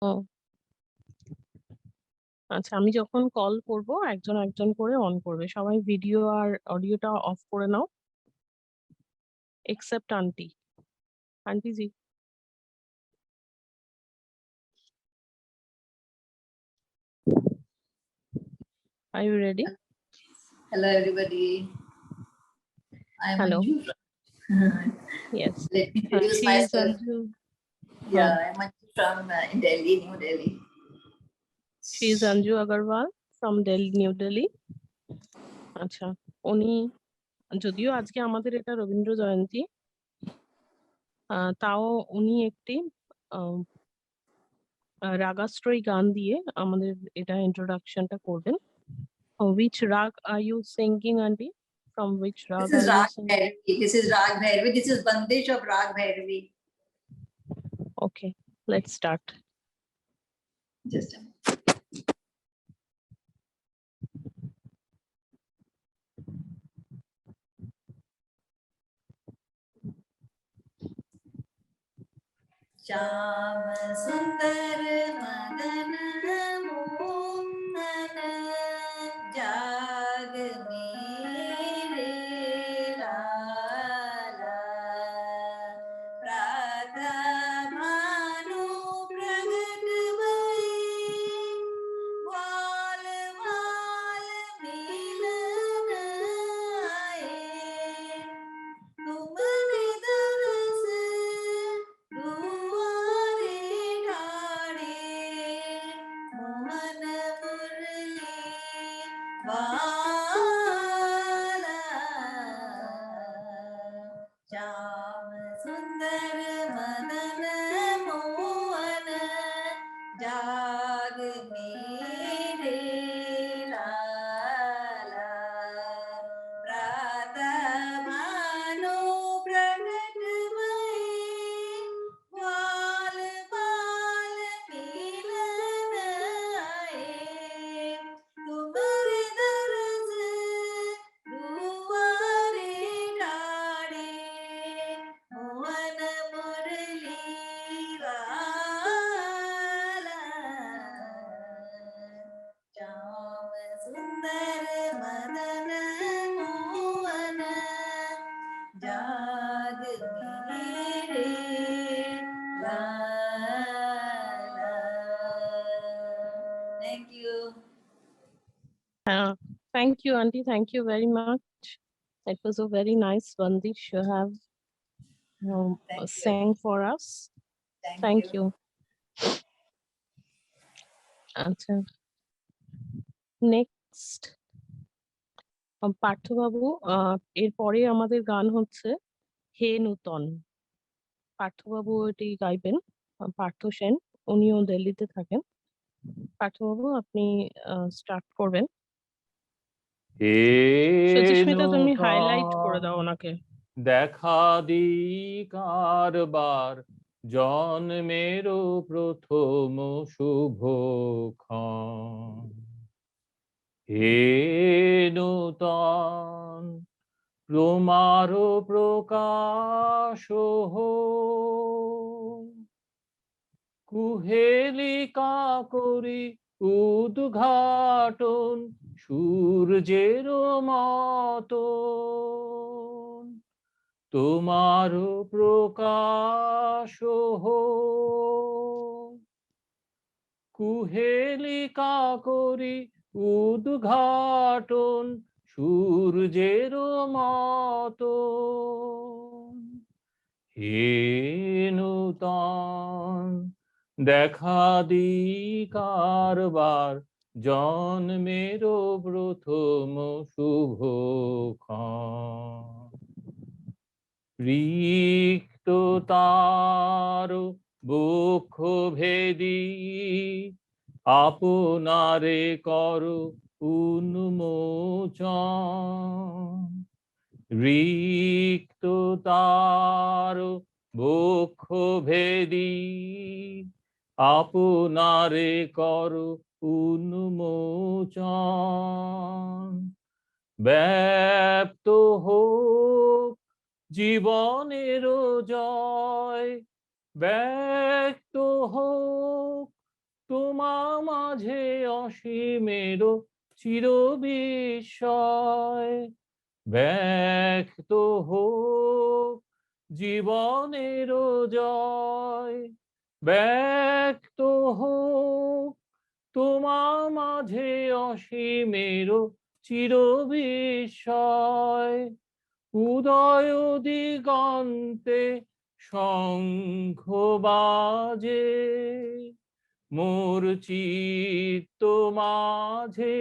ও আচ্ছা, আমি যখন কল করব একজন একজন করে অন করবে। সবাই ভিডিও আর অডিওটা অফ করে নাও, except aunty. Aunty ji, are you ready? Hello, everybody. I'm Hello. Anju. Yes. Let me introduce She is myself. Anju. Yeah, I'm Anju from Delhi, New Delhi. She is Anju Agarwal from Delhi, New Delhi. আচ্ছা, উনি যদিও আজকে আমাদের এটা রবীন্দ্র জয়ন্তী, তাও উনি একটি রাগাশ্রয়ী গান দিয়ে আমাদের এটা ইন্ট্রোডাকশনটা করবেন। Which rag are you singing, Aunty? From which rag This is are you Rag singing? Bhairavi. This is Rag Bhairavi. This is Bandish of Rag Bhairavi. Okay, let's start. Just a minute. Shyam सुंदर मदन मोहन जाग मेरे लाला प्रातः भानु प्रगट भई वाल वाल मिलन आए तुम दरस दुआरे ठाड़े मोहन मुरली वाला श्याम सुंदर मदन मोहन जाग मेरे लाला प्रातः भानु प्रगट भई वाल वाल मिलन आए तुम्हारे दरस दुआरे ठाड़े मोहन मुरली वाला श्याम सुंदर मदन मोहन जाग मेरे लाला. Thank you. Thank you, Aunty. Thank you very much. It was a very nice bandish you have Thank you. sang for us. Thank you. আচ্ছা, নেক্সট পার্থবাবু, এরপরে আমাদের গান হচ্ছে হে নূতন। পার্থবাবু এটি গাইবেন, পার্থ সেন, উনিও দিল্লিতে থাকেন। পার্থবাবু আপনি স্টার্ট করবেন। সুচিস্মিতা তুমি হাইলাইট করে দাও ওনাকে। দেখা দি কারবার জন্মেরও প্রথম শুভক্ষণ হে নূতন তোমার প্রকাশ কুহেলিকা করি উদ্ঘাটন সূর্যের মতন তোমার প্রকাশ কুহেলিকা করি উদ্ঘাটন সূর্যের মতন হে নূতন দেখা দি কারবার জন্মেরও প্রথম শুভক্ষণ রিক্ত তার বক্ষ ভেদি আপনারে কর উন্মোচন রিক্ত তার বক্ষ ভেদি আপনারে কর উন্মোচন ব্যপ্ত হোক জীবনের জয় ব্যক্ত হোক তোমা মাঝে অসীমের চির বিস্ময়, ব্যক্ত হোক জীবনের জয়, ব্যক্ত হোক তোমা মাঝে অসীমের চির বিস্ময়, উদয় দিগন্তে শঙ্খ বাজে, মোর চিত্ত মাঝে,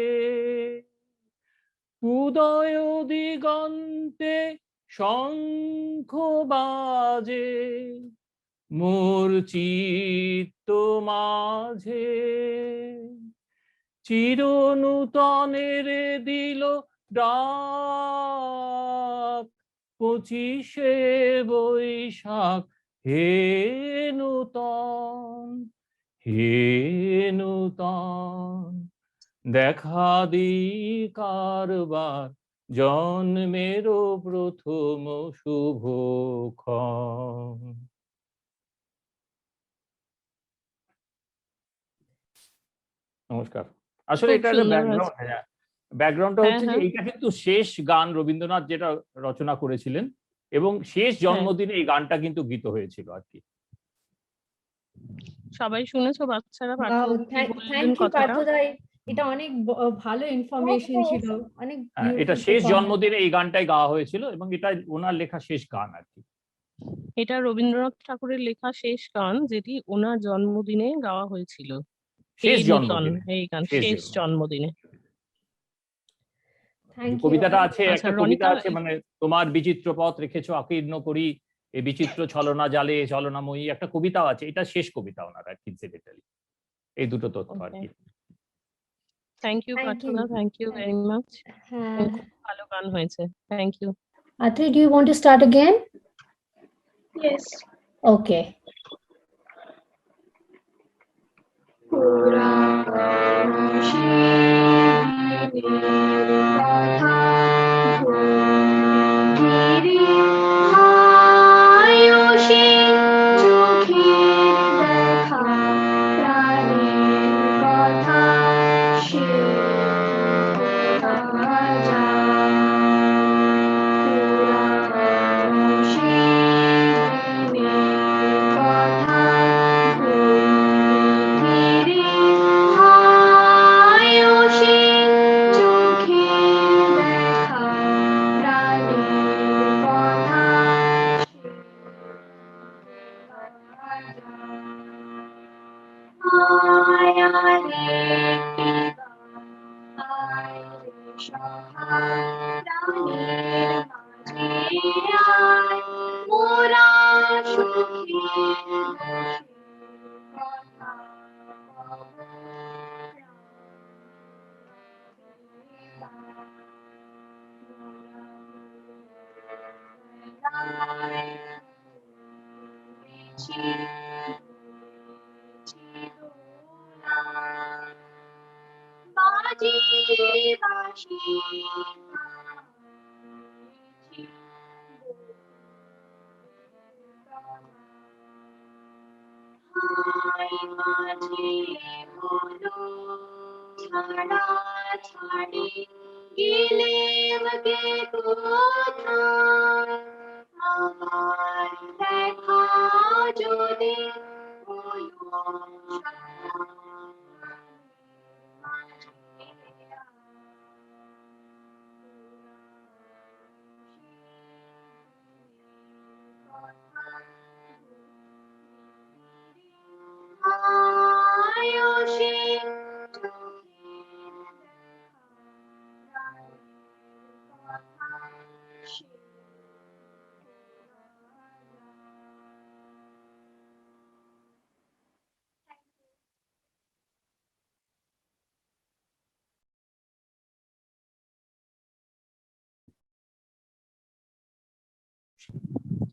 উদয় দিগন্তে শঙ্খ বাজে, মোর চিত্ত মাঝে, চির নূতনের দিল ডাক, 25শে বৈশাখ হে নূতন, হে নূতন, দেখা দি কারবার জন্মের প্রথম শুভক্ষণ। নমস্কার। আসলে খুব এটা একটা সুন্দর ব্যাকগ্রাউন্ড, হয়েছে। ব্যাকগ্রাউন্ডটা হ্যাঁ, হচ্ছে যে হ্যাঁ। এইটা কিন্তু শেষ গান রবীন্দ্রনাথ যেটা রচনা করেছিলেন, এবং শেষ জন্মদিনে এই গানটা কিন্তু গীত হয়েছিল আর কি। সবাই শুনেছো বাচ্চারা? Wow, পার্থবাবু কি বললেন thank you কথাটা? পার্থদা, এটা অনেক ভালো ইনফরমেশন ছিল, অনেক হ্যাঁ, এটা বিউটিফুল শেষ পারফরম্যান্স। জন্মদিনে এই গানটাই গাওয়া হয়েছিল এবং এটা ওনার লেখা শেষ গান আর কি। এটা রবীন্দ্রনাথ ঠাকুরের লেখা শেষ গান, যেটি ওনার জন্মদিনে গাওয়া হয়েছিল। হে শেষ নূতন জন্মদিনে, এই গান শেষ শেষ জন্মদিনে। জন্মদিনে। Thank you. কবিতাটা আছে, আচ্ছা, একটা কবিতা রনিতা, আছে, মানে তোমার বিচিত্র পথ রেখেছো আকীর্ণ করি, এই বিচিত্র ছলনা জালে ছলনাময়ী, একটা কবিতাও আছে। এটা শেষ কবিতা ওনার আর কি, ইনসিডেন্টালি। এই দুটো তথ্য আর কি। থ্যাংক ইউ Thank পার্থদা, you. Thank you very much. হ্যাঁ, খুব ভালো গান হয়েছে, thank you. Atri, do you want to start again? Yes. Okay.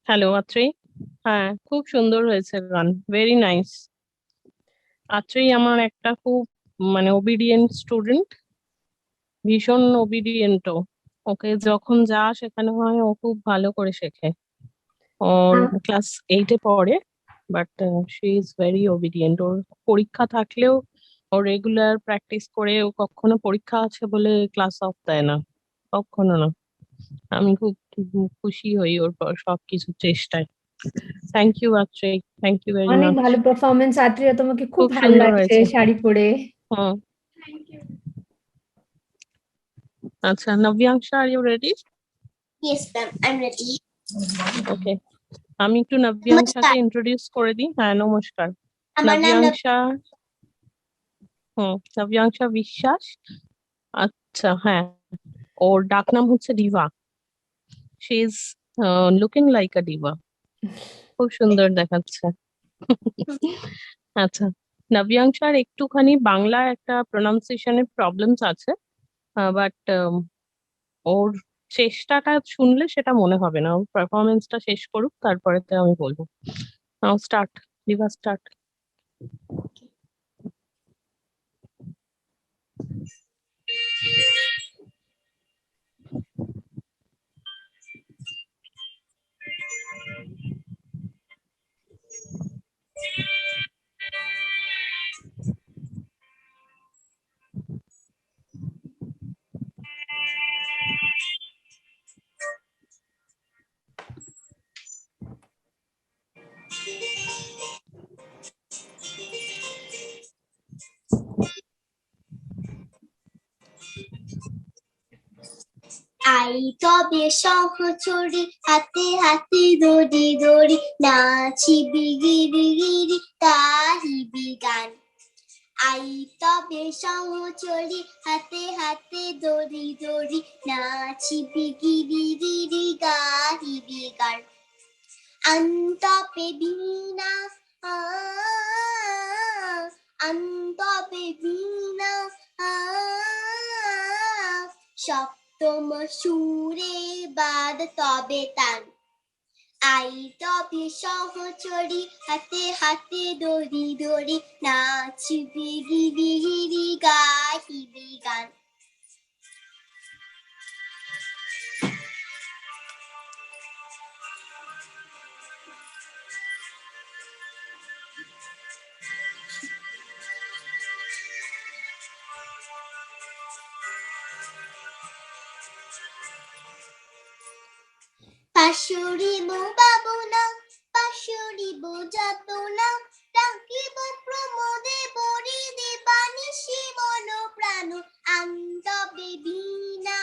Hello Atrei, হ্যাঁ খুব সুন্দর হয়েছে গান, ভেরি নাইস। আত্রেই আমার একটা খুব মানে ওবিডিয়েন্ট স্টুডেন্ট, ভীষণ ওবিডিয়েন্টও। ওকে যখন যা শেখানো হয় ও খুব ভালো করে শেখে। ওর ক্লাস 8-এ পড়ে, but she is very obedient. ওর পরীক্ষা থাকলেও ও রেগুলার প্র্যাকটিস করে ও কখনো পরীক্ষা আছে বলে ক্লাস অফ দেয় না, কখনো না। আমি খুব খুশি হই ওর সবকিছু চেষ্টায়। Thank you Atreya, thank you very অনেক মাচ। ভালো পারফরমেন্স আত্রিয়া, তোমাকে খুব খুব ভালো সুন্দর লাগছে হয়েছে। শাড়ি পরে। হুম, Thank you. আচ্ছা Navyansha, are you ready? Yes, ma'am. I'm ready. Okay, আমি একটু নব্যাংশাকে ইন্ট্রোডিউস করে দিই। হ্যাঁ নমস্কার, আমার নাম নব্যাংশা। নব্যাংশা বিশ্বাস। আচ্ছা হ্যাঁ, ওর ডাক নাম হচ্ছে Diva. She is looking like a Diva, খুব সুন্দর দেখাচ্ছে। আচ্ছা, নব্যাংশার একটুখানি বাংলা একটা প্রোনাউন্সিয়েশনের প্রবলেমস আছে, বাট ওর চেষ্টাটা শুনলে সেটা মনে হবে না। ওর পারফরমেন্সটা শেষ করুক, তারপরে তো আমি বলবো। নাও স্টার্ট, ডিভা স্টার্ট। আই তবে সহচরি হাতে হাতে দড়ি দড়ি নাচিবি গিরি গিরি গাহিবি গান। আই তবে সহচরি হাতে হাতে দড়ি দড়ি নাচিবি গিরি গিরি গাহিবি গান। আন্তপে বীণা আন্তপে বীণা সপ্তম সুরে বাদ তবে তান। আই তবে সহচরি হাতে হাতে দড়ি দড়ি নাচিবি গিরি গিরি গাহিবি গান। পাশুরিব বাবুনা পাশুরিব যাতনা রাখিব প্রমোদে বরি দেবানিশি মন প্রাণ। আন্তবে বীণা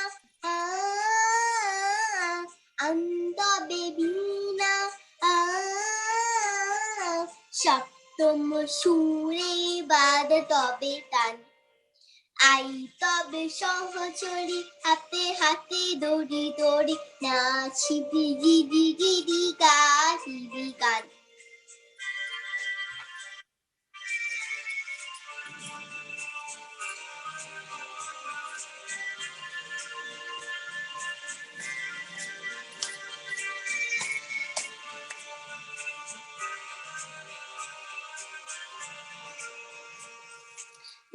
আন্তবে বীণা সপ্তম সুরে বাদ তবে তান। আই তবে সহচরি হাতে হাতে দড়ি দড়ি নাচিবি গিরি গিরি গাহিবি গান।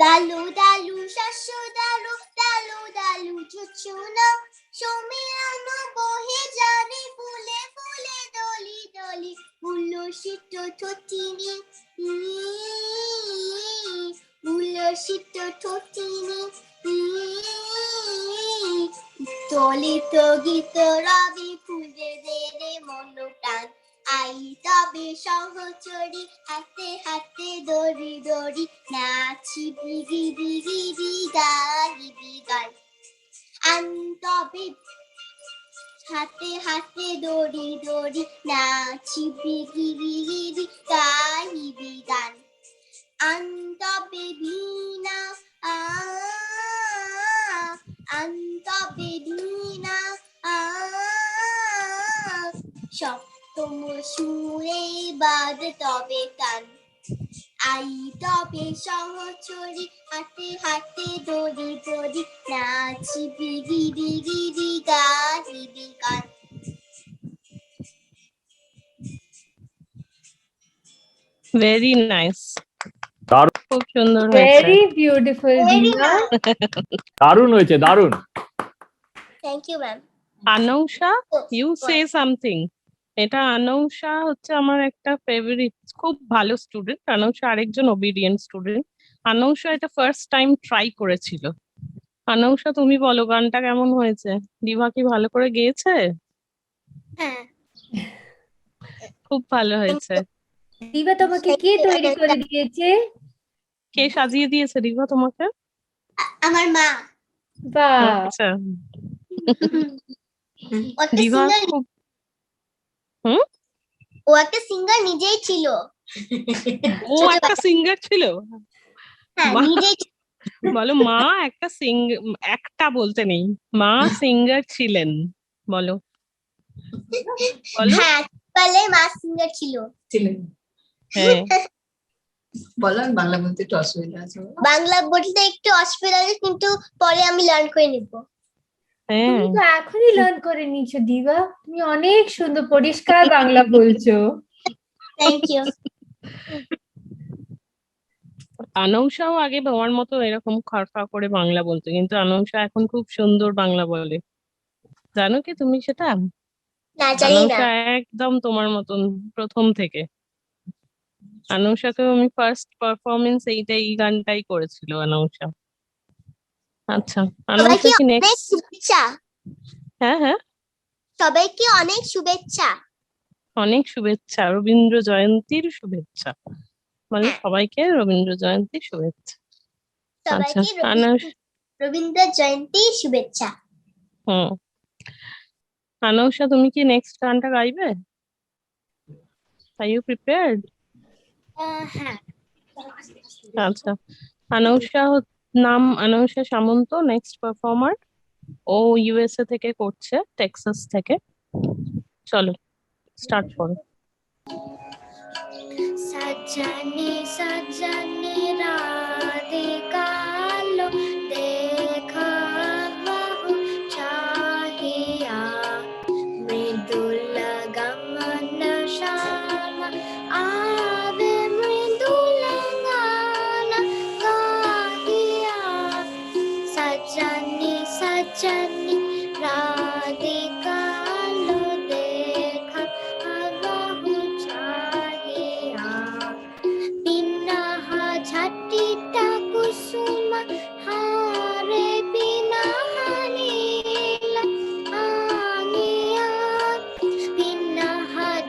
দালু দালু শস্য দালু দালু দালু চুচুনা সমীরণ বহে যারে ফুলে ফুলে দলি দলি উল্লসিত ঠোঁটিনি উল্লসিত ঠোঁটিনি দলিত গীত রবি ফুলে দেরে মন টান। আই তবে সহচরি হাতে হাতে দড়ি দড়ি নাচিবি গিরি গিরি গাহিবি গান। আন্তবে হাতে হাতে দড়ি দড়ি নাচিবি গিরি গিরি গাহিবি গান। আন্তবে বীণা আন্তবে বীণা সপ্তম সুরে বাদ তবে তান। আই তবে সহচরি হাতে হাতে দড়ি দড়ি নাচিবি গিরি গিরি গাহিবি গান। ভেরি নাইস, দারুণ, খুব সুন্দর হয়েছে। Very beautiful Dina. দারুণ হয়েছে, দারুণ। Thank you ma'am. Anousha, you say something. এটা আনৌশা হচ্ছে আমার একটা ফেভারিট, খুব ভালো স্টুডেন্ট। আনৌশা আরেকজন ওবিডিয়েন্ট স্টুডেন্ট, আনৌষা এটা ফার্স্ট টাইম ট্রাই করেছিল। আনৌষা তুমি বলো গানটা কেমন হয়েছে? দিভা কি ভালো করে গেয়েছে? হ্যাঁ, খুব ভালো হয়েছে। দিবা তোমাকে কে তৈরি করে দিয়েছে? কে সাজিয়ে দিয়েছে দিভা তোমাকে? আমার মা। বাহ, আচ্ছা, ও একটা দিভা singer, খুব ও একটা সিঙ্গার নিজেই ছিল। ও একটা সিঙ্গার ছিল? হ্যাঁ, বাহ। নিজেই ছিল। বলো মা একটা একটা বলতে নেই, মা সিঙ্গার ছিলেন, বলো বলো। হ্যাঁ, বলে মা সিঙ্গার ছিল। ছিলেন। হ্যাঁ, বলো, আমি বাংলা বলতে একটু অসুবিধা আছে। বাংলা বলতে একটু অসুবিধা আছে, কিন্তু পরে আমি লার্ন করে নিব। হ্যাঁ, তুমি তো এখনই লার্ন করে নিয়েছো দিবা, তুমি অনেক সুন্দর পরিষ্কার বাংলা বলছো। Thank you. আনৌষাও আগে তোমার মতো এরকম খড়খা করে বাংলা বলতো, কিন্তু আনৌষা এখন খুব সুন্দর বাংলা বলে। জানো কি তুমি সেটা? না, জানি না। আনৌষা একদম তোমার মতন প্রথম থেকে। আনৌষাকেও আমি ফার্স্ট পারফরমেন্স এই গানটাই করেছিল আনৌষা। আচ্ছা, আনৌষা সবাইকে কি অনেক নেক্সট? শুভেচ্ছা। হ্যাঁ হ্যাঁ, সবাইকে অনেক শুভেচ্ছা। অনেক শুভেচ্ছা, রবীন্দ্র জয়ন্তীর শুভেচ্ছা। মানে হ্যাঁ। সবাইকে রবীন্দ্র জয়ন্তীর শুভেচ্ছা। আচ্ছা, সবাইকে রবীন্দ্র জয়ন্তী শুভেচ্ছা। হুম, আনৌষা তুমি কি নেক্সট গানটা গাইবে? Are you prepared? হ্যাঁ। আচ্ছা, আনৌষা নাম আনৌষা সামন্ত, নেক্সট পারফর্মার। ও ইউএসএ থেকে করছে, টেক্সাস থেকে। চলো স্টার্ট করো। सजनी सजनी राधिका लो देखा बहु चाहिया मृदुल गमन श्याम आवे मृदुल गान गाहिया सजनी सजनी राधिका लो देखा बहु चाहिया बिना झटिटा कुसुम हारे बिना नील आनिया बिना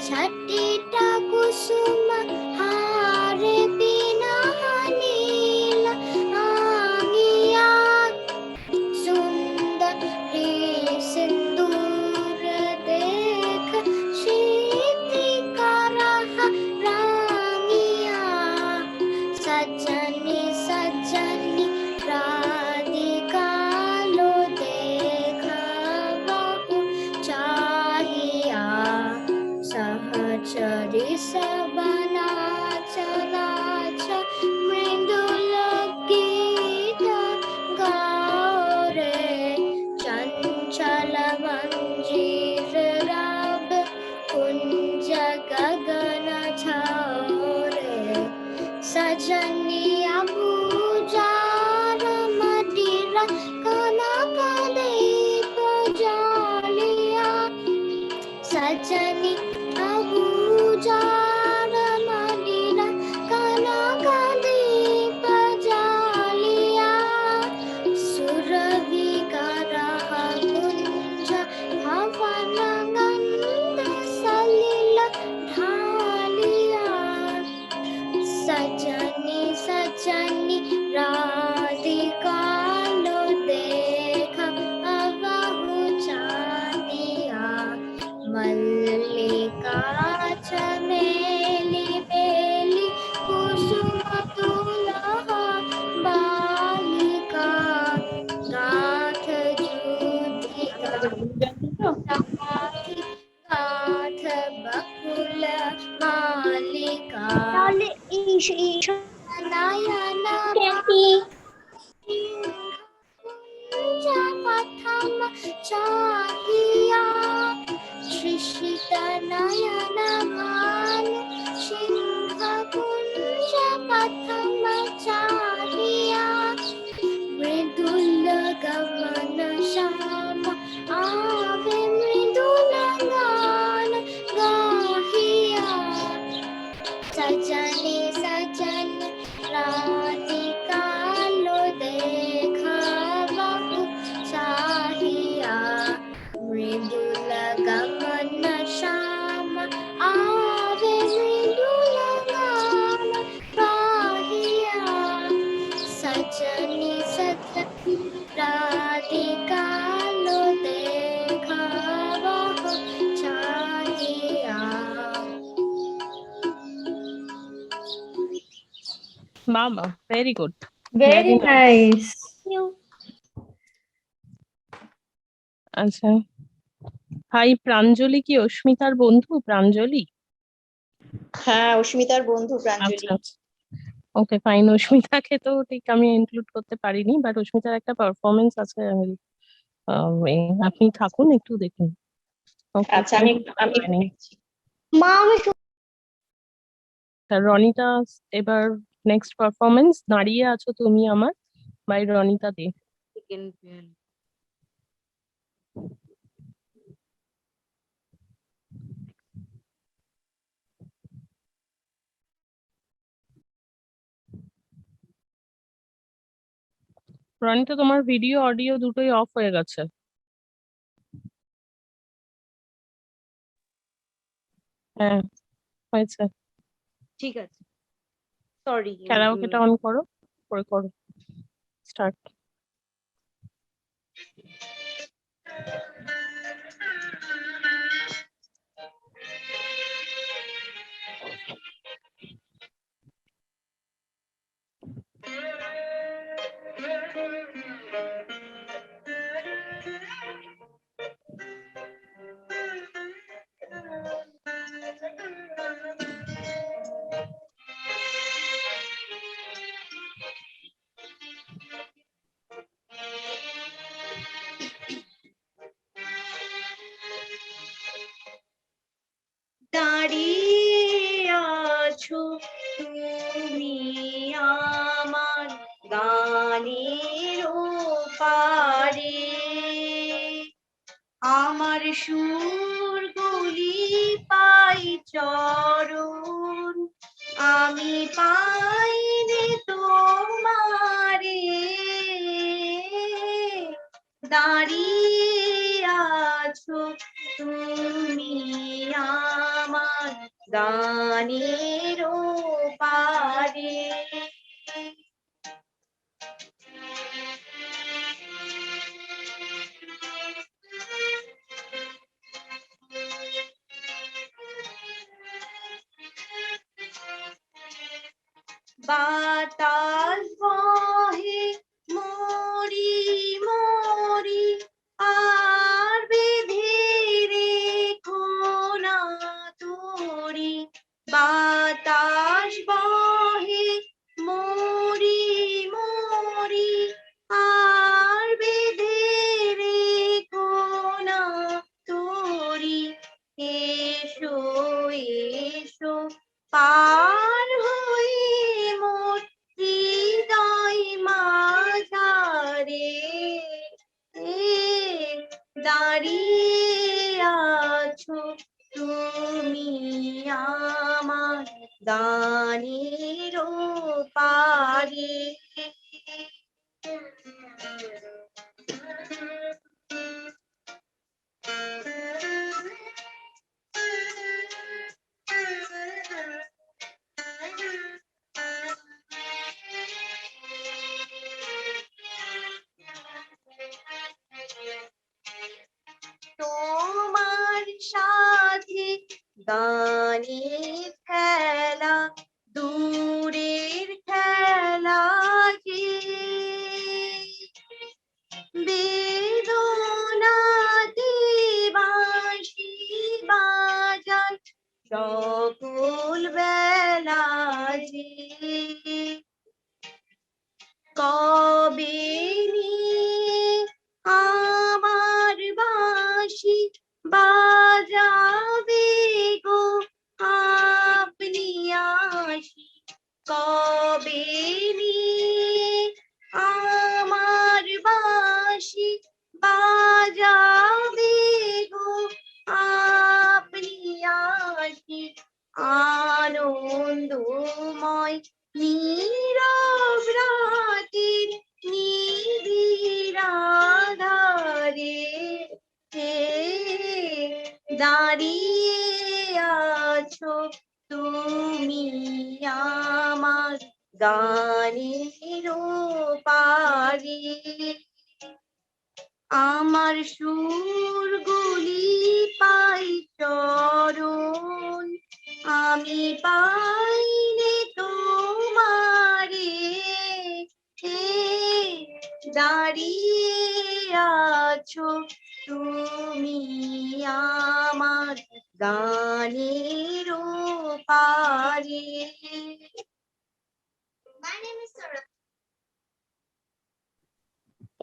झटिटा कुसुम हारे बिना नील आनिया सुंदर सिंदूर देख शीति करह रानिया सजनी सजनी राधिका लो देखा बहु चाहिया सहचरी सबना चला मृदुल गीत गाओ रे चंचल मंजीर रब कुंज गगन छाओ रे सजनी अबूजार मदिरा कनक दीप जालिया सजनी अबूजार मदिरा कनक दीप जालिया सुरभि करह कुंज भवन गंध सलिल ढालिया सजनी सजनी राधिका लो देखा बहु चाहिया मल्लिका चमेली बेली कुसुम तुलहा बालिका गाथ जूथी गाथ बकुल मालिका नयन कुंज पथम चाहिया शिशित नयन भान सिंह कुंज पथम चाहिया मृदुल गमन श्याम आवे मृदुल गान गाहिया सजनी सजनी Radhika Mama, very good. Very Very nice. আচ্ছা, হাই প্রাঞ্জলি কি অস্মিতার বন্ধু? প্রাঞ্জলি, হ্যাঁ, অস্মিতার বন্ধু প্রাঞ্জলি। আচ্ছা আচ্ছা, ওকে ফাইন। অস্মিতাকে তো ঠিক আমি ইনক্লুড করতে পারিনি, বাট অস্মিতার একটা পারফরমেন্স আছে, আমি আপনি থাকুন একটু দেখুন। Okay, আচ্ছা, আমি fine. দেখছি। মা আমি রনিতা, এবার নেক্সট পারফরমেন্স দাঁড়িয়ে আছো তুমি আমার, বাই রনিতা দে। রনিতা, তোমার ভিডিও অডিও দুটোই অফ হয়ে গেছে। হ্যাঁ, হয়েছে। ঠিক আছে, সরি। ক্যারাওকেটা অন করো, করে করো স্টার্ট। দাঁড়িয়ে আছো তুমি আমার গানের পারে, আমার সুরগুলি পাই চরণ, আমি পাইনি তোমারে। দাঁড়িয়ে আছো তুমি আমার গানের পারে। বাতাস বহে মরি মরি, আর বেঁধে রেখো না তোরি। বাতাস বহে মরি মরি, আর বেঁধে রেখো না তোরি। এসো এসো পার হয়ে মোর হৃদয় মাঝারে, দাঁড়িয়ে আছো তুমি আমার গানের পারে। তোমার সাথে গানের খেলা দূরের খেলা যে, বেদনাতে বাঁশি বাজায় সকল বেলা যে। কবে নিয়ে আমার বাঁশি বাজাবে গো আপনি আসি, কবে নিয়ে আমার বাঁশি বাজাবে গো আপনি আসি। আনন্দময় নীরব রাতের নিবিড় আঁধারে, দাঁড়িয়ে আছো তুমি আমার গানের পারে। আমার সুরগুলি পাই চরণ, আমি পাইনি তোমারে। দাঁড়িয়ে আছো তুমি আমার গানের পারে।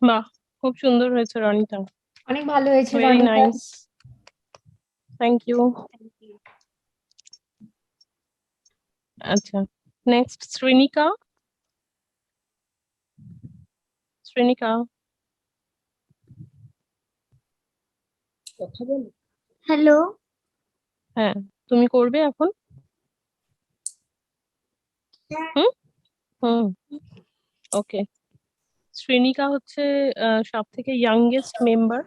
বাহ, খুব সুন্দর হয়েছে রনিতা, অনেক ভালো হয়েছে very Ranita. Nice, thank you. আচ্ছা, নেক্সট শ্রেণিকা। শ্রেণিকা, হ্যালো, হ্যাঁ তুমি করবে এখন? হুম হুম ওকে। শ্রেণিকা হচ্ছে সব থেকে youngest member.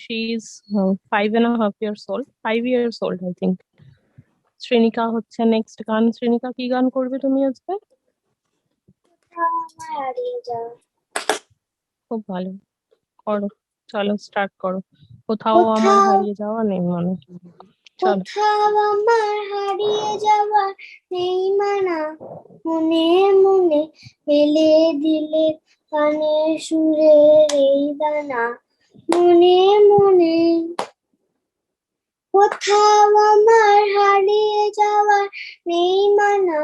She is 5.5 years old, 5 years old I think. শ্রেণিকা হচ্ছে নেক্সট গান। শ্রেণিকা কি গান করবে তুমি আজকে? হারিয়ে যাও। খুব ভালো, করো, চলো স্টার্ট করো। কোথাও আমার কোথাও- হারিয়ে যাওয়া নেই মানে, চলো। কোথাও আমার হারিয়ে যাওয়ার নেই মানা, মনে মনে ফেলে দিলে কানের সুরের এই দানা, মনে মনে। কোথাও আমার হারিয়ে যাওয়ার নেই মানা,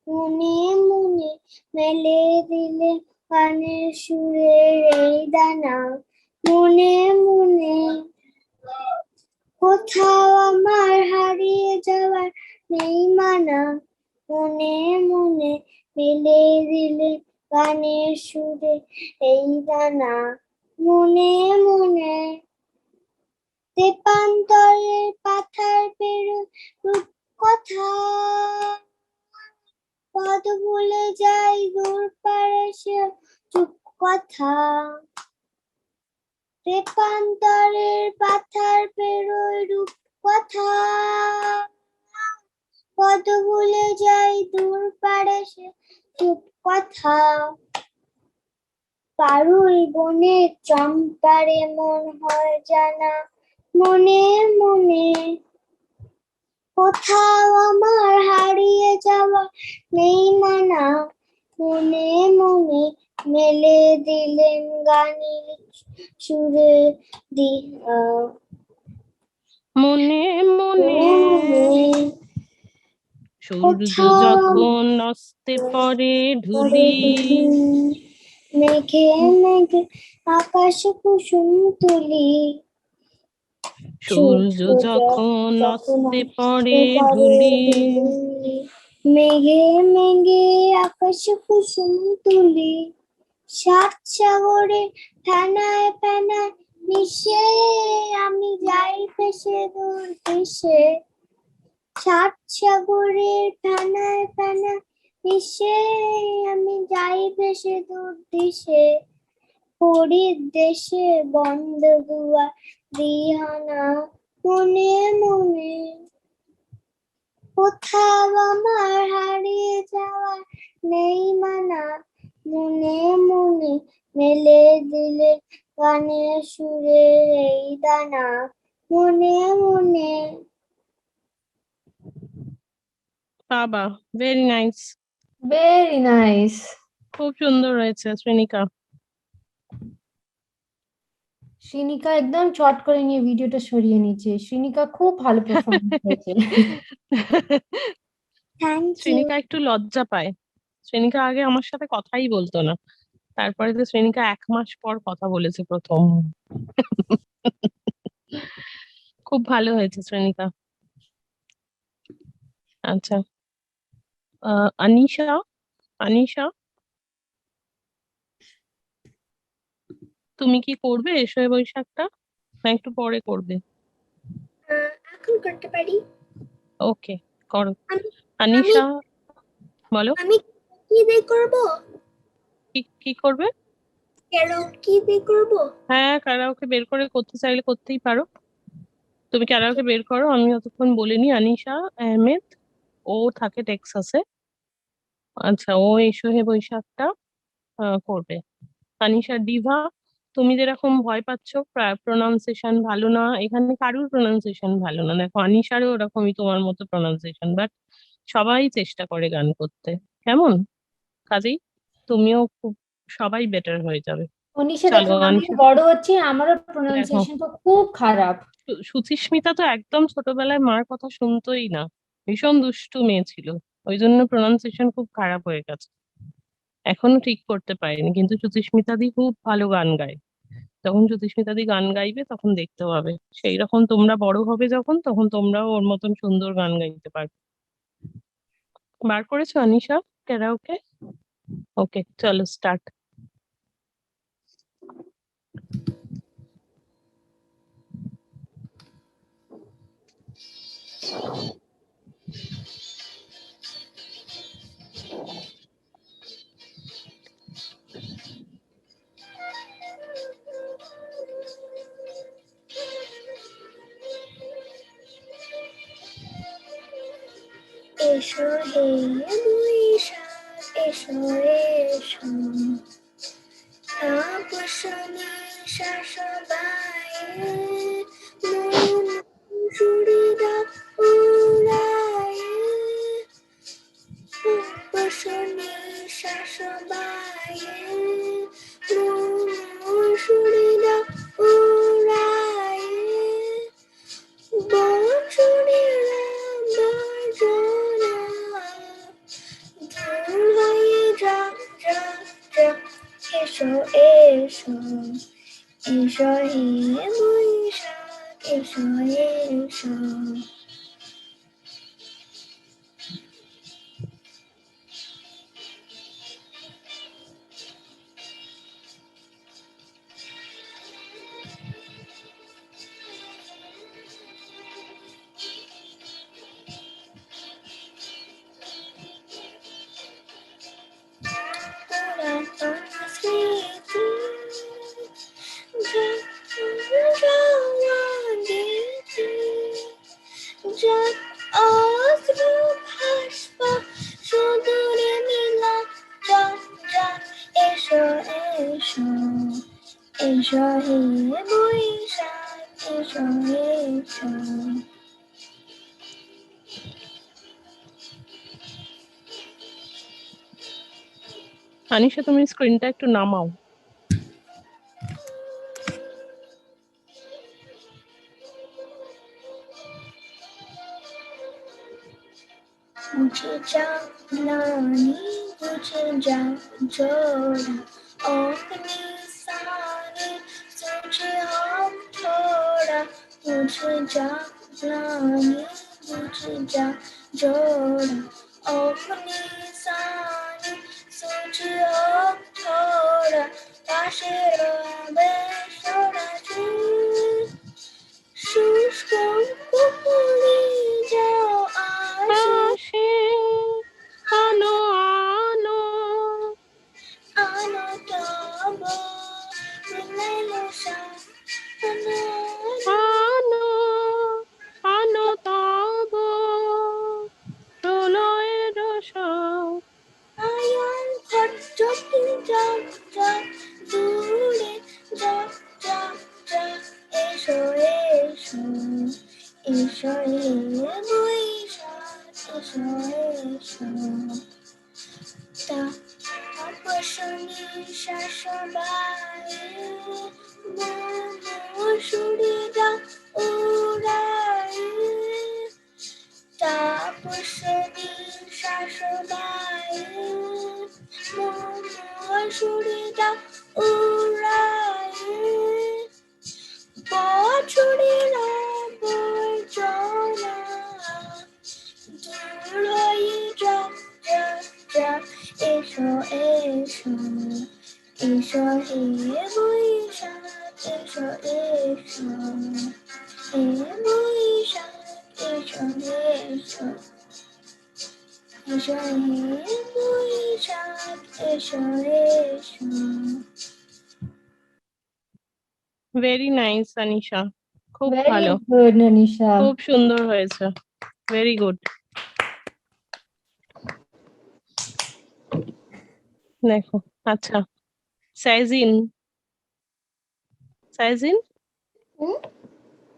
মনে মনে মেলে দিলে কানের সুরের এই দানা, মনে মনে। কোথাও আমার হারিয়ে যাওয়ার নেই মানা, মনে মনে মেলে দিলে গানের সুরে এই দানা, মনে মনে। তেপান্তরের পাথার পেরো রূপ কথা, পদ ভুলে যাই দূর পারে সে চুপ কথা। তেপান্তরের পাথার পেরোয় রূপ কথা, পদ ভুলে যাই দূর পারে সে চুপ কথা। পারুল বনে চম্পারে মন হয় জানা, মনে মনে। কোথাও আমার হারিয়ে যাওয়া নেই মানা, মনে মনে মেলে দিলেন গানের সুরে দিহা, মনে মনে সূর্য যখন অস্তে পড়ে ঢুলি, মেঘে মেঘে আকাশ কুসুম তুলি, সূর্য যখন অস্তে পড়ে ঢুলি, মেঘে মেঘে আকাশ কুসুম তুলি, সাত সাগরে ফেনায় ফেনায় মিশে আমি যাই ভেসে দূর দেশে, সাত সাগরের ফেনায় ফেনায় মিশে আমি যাই ভেসে দূর দেশে, হরির দেশে বন্ধ দুয়ার দিহানা, মনে মনে। কোথাও আমার হারিয়ে যাওয়ার নেই মানা, মনে মনে মেলে দিলে গানের সুরের এই দানা, মনে মনে। বাবা, ভেরি নাইস, ভেরি নাইস। খুব সুন্দর হয়েছে শ্রেণিকা। শ্রীনিকা একদম চট করে নিয়ে ভিডিওটা সরিয়ে নিচ্ছে। শ্রীনিকা খুব ভালো পারফরমেন্স হয়েছে। Thank you. শ্রেণিকা একটু লজ্জা পায়। শ্রেণিকা আগে আমার সাথে কথাই বলতো না, তারপরে তো শ্রেণিকা 1 মাস পর কথা বলেছে প্রথম। খুব ভালো হয়েছে শ্রেণিকা। আচ্ছা, আনিশা, আনিশা তুমি কি করবে এসে বৈশাখটা, না একটু পরে করবে? এখন করতে পারি। ওকে, করো। আমি- আনিশা বলো, আমি কি দিয়ে করব? কি করবে? ক্যারাওকে দিয়ে করব? হ্যাঁ, কারাওকে বের করে করতে চাইলে করতেই পারো। তুমি কারাওকে বের করো, আমি অতক্ষণ বলিনি। আনিশা আহমেদ, ও থাকে টেক্সাসে। আচ্ছা, ও এসো হে বৈশাখটা করবে। আনিশা ডিভা, তুমি যেরকম ভয় পাচ্ছ প্রোনাউন্সিয়েশন ভালো না, এখানে কারুর প্রোনাউন্সিয়েশন ভালো না। দেখো আনিশারও ওরকমই তোমার মতো প্রোনাউন্সিয়েশন, বাট সবাই চেষ্টা করে গান করতে, কেমন? কাজেই তুমিও খুব সবাই বেটার হয়ে যাবে। অনিশা চলো, দেখো আমি অনিশা। বড় হচ্ছি, আমারও প্রোনাউন্সিয়েশনটা খুব খারাপ। সুচিস্মিতা তো একদম ছোটবেলায় মার কথা শুনতোই না, ভীষণ দুষ্টু মেয়ে ছিল, ওই জন্য প্রোনাউন্সিয়েশন খুব খারাপ হয়ে গেছে, এখনো ঠিক করতে পারিনি। কিন্তু সুচিস্মিতা দি খুব ভালো গান গায়, যখন সুচিস্মিতা দি গান গাইবে তখন দেখতে পাবে, সেই রকম তোমরা বড় হবে যখন, তখন তোমরাও ওর মতন সুন্দর গান গাইতে পারবে। বার করেছো অনিশা ক্যারাওকে? ওকে, চলো স্টার্ট। এসো হে বৈশাখ এসো এসো তাপসনে শাসবায়ে মন সুরিদা উড়ায়ে তাপসনে শাসবায়ে মন সুরিদা উড়ায়ে বছরেরা বর্জনা দূর হয়ে যা যা যা এসো এসো এসো হে বৈশাখ এসো এসো পুরাতন স্মৃতি যাওয়া গেছে যা অশ্রু ভাস্প সুদূরে মিলা যা যা এসো এসো এসো হে বৈশাখ এসো এসো অনিশা তুমি স্ক্রিনটা একটু নামাও। मुझे जानी मुझे जा जोड़ा अपने सारे सोचे हम थोड़ा मुझे जानी मुझे जा जोड़ा अपने सारे सोचे हम थोड़ा पाशे रहे छोड़ा शुष्क कुपुली जाओ আসে আনো আনো Ano tabo, Rinailosa, ano আনো আনো তব প্রলয়ের রসদ। ayan kotjokin jam jam dure jam jam jam esho esho esho boisha esho esho ta apashoni shashabaye momo shurida uraye তাপসনী শাসবায়ে momo সুরিদা উড়ায়ে বছরেরা বর্জনা দূর হয়ে যা যা যা এসো এসো এসো হে বৈশাখ এসো এসো হে বৈশাখ এসো এসো এসো হে বৈশাখ এসো এসো ভেরি নাইস অনিশা, খুব ভেরি ভালো, গুড অনিশা। খুব সুন্দর হয়েছে, ভেরি গুড। দেখো, আচ্ছা সাইজিন, সাইজিন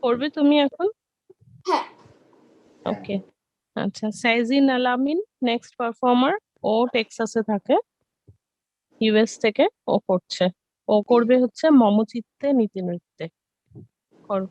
পড়বে তুমি এখন? হ্যাঁ। ওকে, আচ্ছা সাইজিন আলামিন নেক্সট পারফর্মার, ও টেক্সাসে থাকে। ইউএস থেকে ও করছে। ও করবে হচ্ছে মমচিত্তে নীতি নৃত্যে। করো।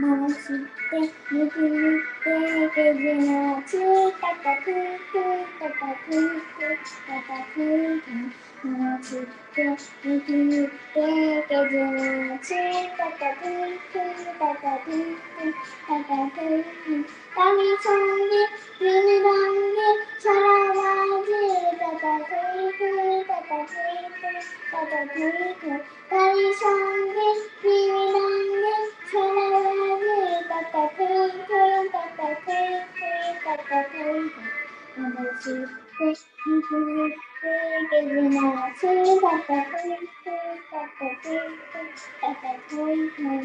মমচিত্তে নীতি নৃত্যে কে যেন আছে টাটা থুই থুই টাটা থুই থুই টাটা থুই থুই। মমচিত্তে নীতি নৃত্যে কে যেন আছে টাটা থুই থুই টাটা থুই থুই টাটা থুই থুই। তালি সঙ্গে প্রেম রঙ্গে সারা বাজে টাটা থুই থুই টাটা থুই থুই টাটা থুই থুই। তালি সঙ্গে প্রেম রঙ্গে সারা বাজে টাটা থুই থুই টাটা থুই থুই টাটা থুই থুই। মমচিত্তে নীতি নৃত্যে কে যেন আছে টাটা থুই থুই টাটা থুই থুই টাটা থুই থুই।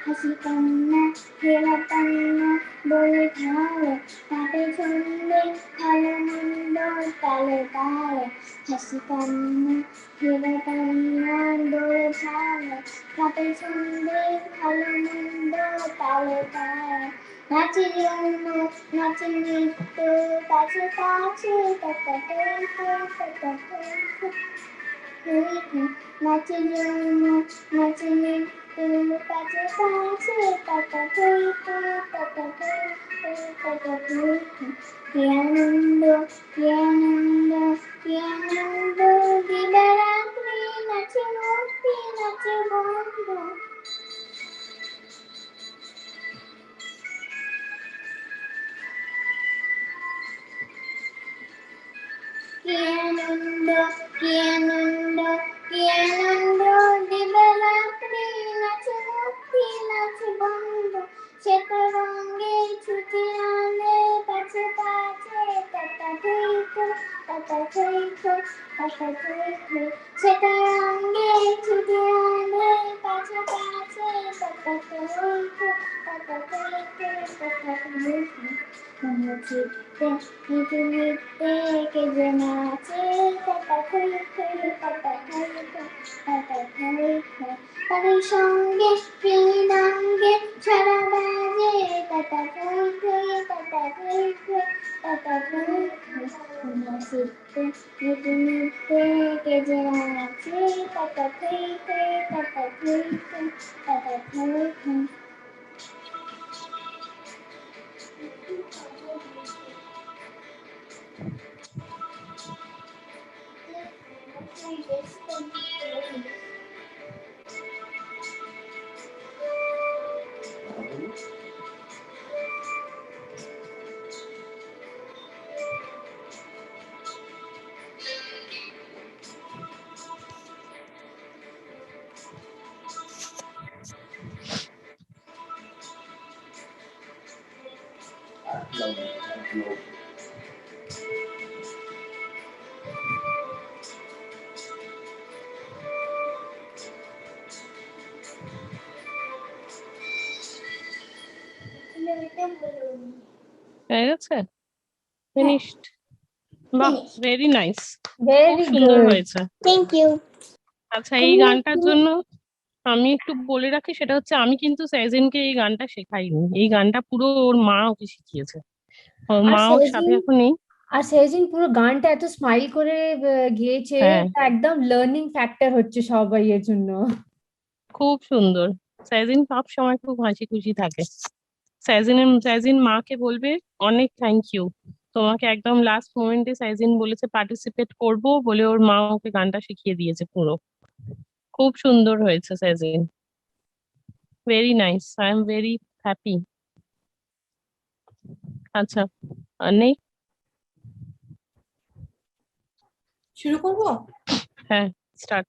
হাসি কান্না খেলা কান্না বলে ভালো তাতে ছন্দে ভালো মন্দ তালে তালে। হাসি কান্না খেলা কান্না বলে ভালো তাতে ছন্দে ভালো মন্দ তালে তালে। নাচে জন্য নাচে নৃত্য কাছে কাছে টাটা থুই থুই টাটা থুই থুই থুই থুই। নাচে জন্য নাচে নৃত্য কাছে কাছে টাটা থুই থুই টাটা থুই থুই টাটা থুই থুই। কি আনন্দ কি আনন্দ কি আনন্দ দিবারাত্রি নাচে মূর্তি নাচে বন্ধু। কি আনন্দ কি আনন্দ কি আনন্দ দিবারাত্রি নাচে মূর্তি নাচে বন্ধু। শ্বেত রঙের ছুটি আনে কাছে কাছে টাটা থুই থুই টাটা থুই থুই টাটা থুই থুই। শ্বেত রঙের ছুটি আনে কাছে কাছে টাটা থুই থুই টাটা থুই থুই টাটা থুই থুই। মমচিত্তে নীতি নৃত্যে কে যেন আছে টাটা থুই থুই টাটা থুই থুই টাটা থুই থুই। তাদের সঙ্গে প্রেমাঙ্গে সারা বাজে টাটা থুই থুই টাটা থুই থুই টাটা থুই থুই। মমচিত্তে নীতি নৃত্যে কে যেন আছে টাটা থুই থুই টাটা থুই থুই টাটা থুই থুই। হয়ে গেছে? ফিনিশড? বাহ, Finished. ভেরি নাইস, খুব ভেরি সুন্দর গুড। হয়েছে। Thank you. আচ্ছা, এই গানটার জন্য আমি একটু বলে রাখি, সেটা হচ্ছে আমি কিন্তু সেজেনকে এই গানটা শেখাইনি। এই গানটা পুরো ওর মা ওকে শিখিয়েছে। ওর আর মা ওর সাথে সেজিন এখন নেই। আর সেজিন পুরো গানটা এত স্মাইল করে গেয়েছে, হ্যাঁ, এটা একদম লার্নিং ফ্যাক্টর হচ্ছে সবাই এর জন্য। খুব সুন্দর। সেজেন সব সময় খুব হাসি খুশি থাকে। সাইজিন মাকে বলবে অনেক থ্যাংক ইউ, তোমাকে একদম লাস্ট মোমেন্টে সাইজিন বলেছে পার্টিসিপেট করব বলে, ওর মা ওকে গানটা শিখিয়ে দিয়েছে পুরো। খুব সুন্দর হয়েছে সাইজিন, very nice, I am very happy. আচ্ছা, নেই, শুরু করবো? হ্যাঁ স্টার্ট।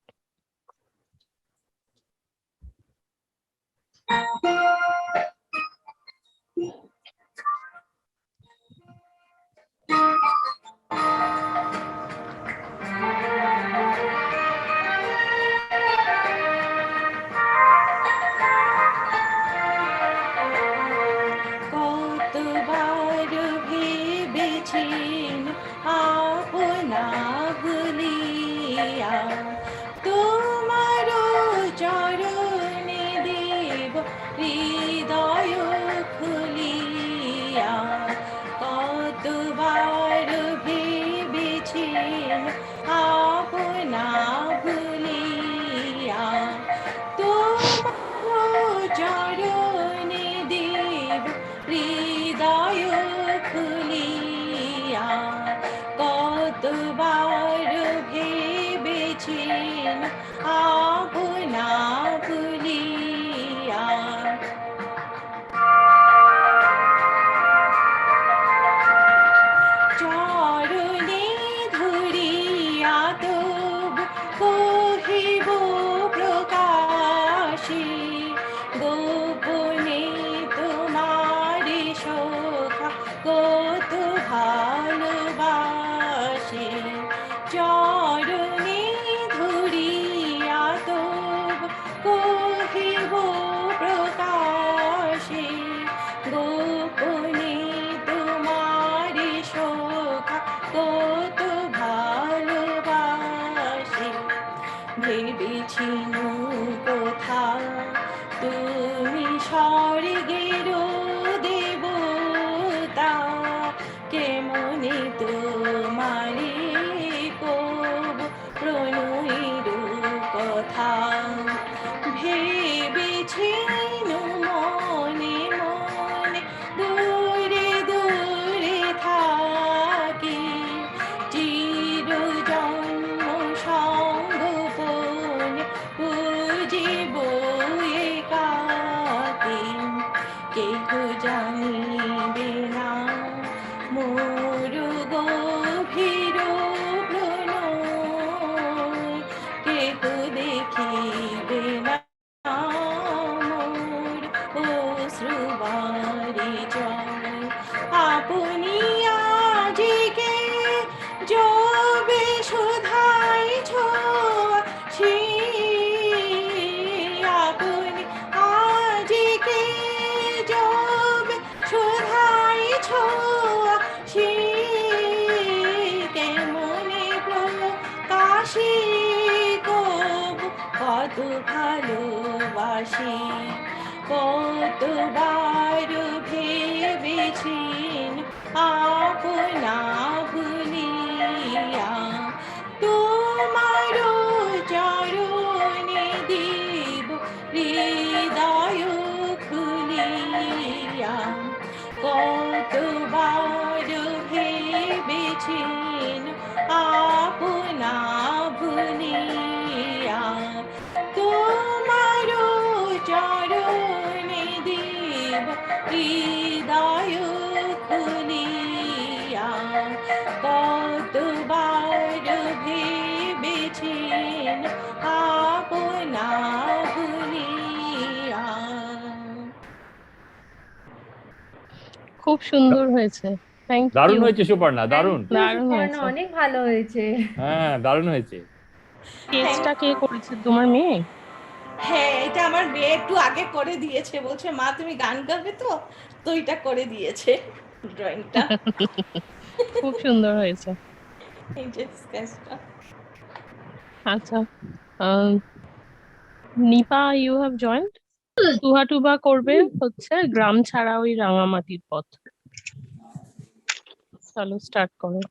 কতবার ভেবেছেন আপনা ভুলিয়া, তোমার চরণে দেব হৃদয় খুলিয়া। কতবার ভেবেছেন আপনা ভুলিয়া, তোমার চরণে দেব হৃদয় খুলিয়া। কতবার ভেবেছেন আপনা ভুলিয়া। চরণে ধরিয়া তব কহিব প্রকাশে, গোপনে তোমার সখা কত ভালোবাসে। চরণে ধরিয়া তব কহিব প্রকাশে, গোপনে তোমার সখা কত ভালোবাসে। ভেবেছিন কোথা তুমি স্বর্গের দেবতা, কেমনে তোমারে কব প্রণয়ের কথা। ভেবেছিন মনে মনে দূরে দূরে থাকি, চির জন্ম সঙ্গোপনে বুঝিব একাকী। কেহ জানিবে না মোর গভীর প্রণয়, কেহ দেখিবে না মোর অশ্রুবারি জয়। আপনি আজিকে যবে শুধাইছ সে, আপনি আজিকে যবে শুধাইছ সে, কেমনে প্রকাশে কব কত ভালোবাসি। কতবার ভেবেছেন আপনা ভুলিয়া, তোমার চরণে দেব হৃদয় খুলিয়া। কতবার ভেবেছেন আপনা ভুলিয়া, তোমার চরণে দেব হৃদয় খুলিয়া। কতবার ভেবেছেন আপনা ভুলিয়া। খুব সুন্দর হয়েছে, থ্যাংক দারুণ ইউ। হয়েছে সুপর্ণা, দারুণ। দারুণ সুপর্ণা, হয়েছে। অনেক ভালো হয়েছে। হ্যাঁ দারুণ হয়েছে। স্কেচটা কে করেছে, তোমার মেয়ে? হ্যাঁ, এটা আমার মেয়ে একটু আগে করে দিয়েছে, বলছে মা তুমি গান গাবে তো, তো এটা করে দিয়েছে ড্রয়িংটা। খুব সুন্দর হয়েছে। এই যে স্কেচটা। আচ্ছা, নিপা ইউ হ্যাভ জয়েন্ট। টুহা টুবা করবে হচ্ছে গ্রাম ছাড়া ওই রাঙামাটির পথ। চলো স্টার্ট করো।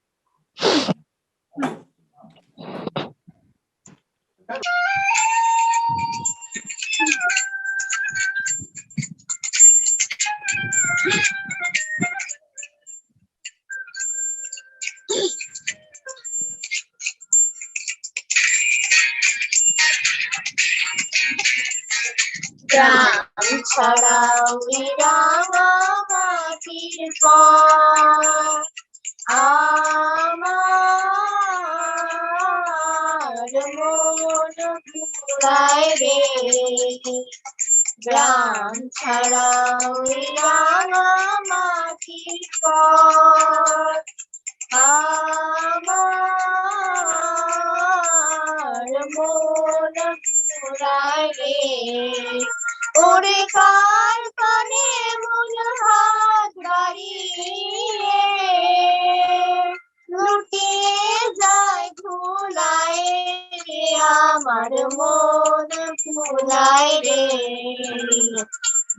গ্রাম ছাড়াও রাঙা মাটির পথ আমার মন ঘুরায় রে গ্রাম ছাড়াও রাঙা মাটির পথ আমার মন ঘুরায় রে ওরে কার কানে মন হাত বাড়িয়ে লুটিয়ে যায় ভুলায় রে আমার মন ভুলায় রে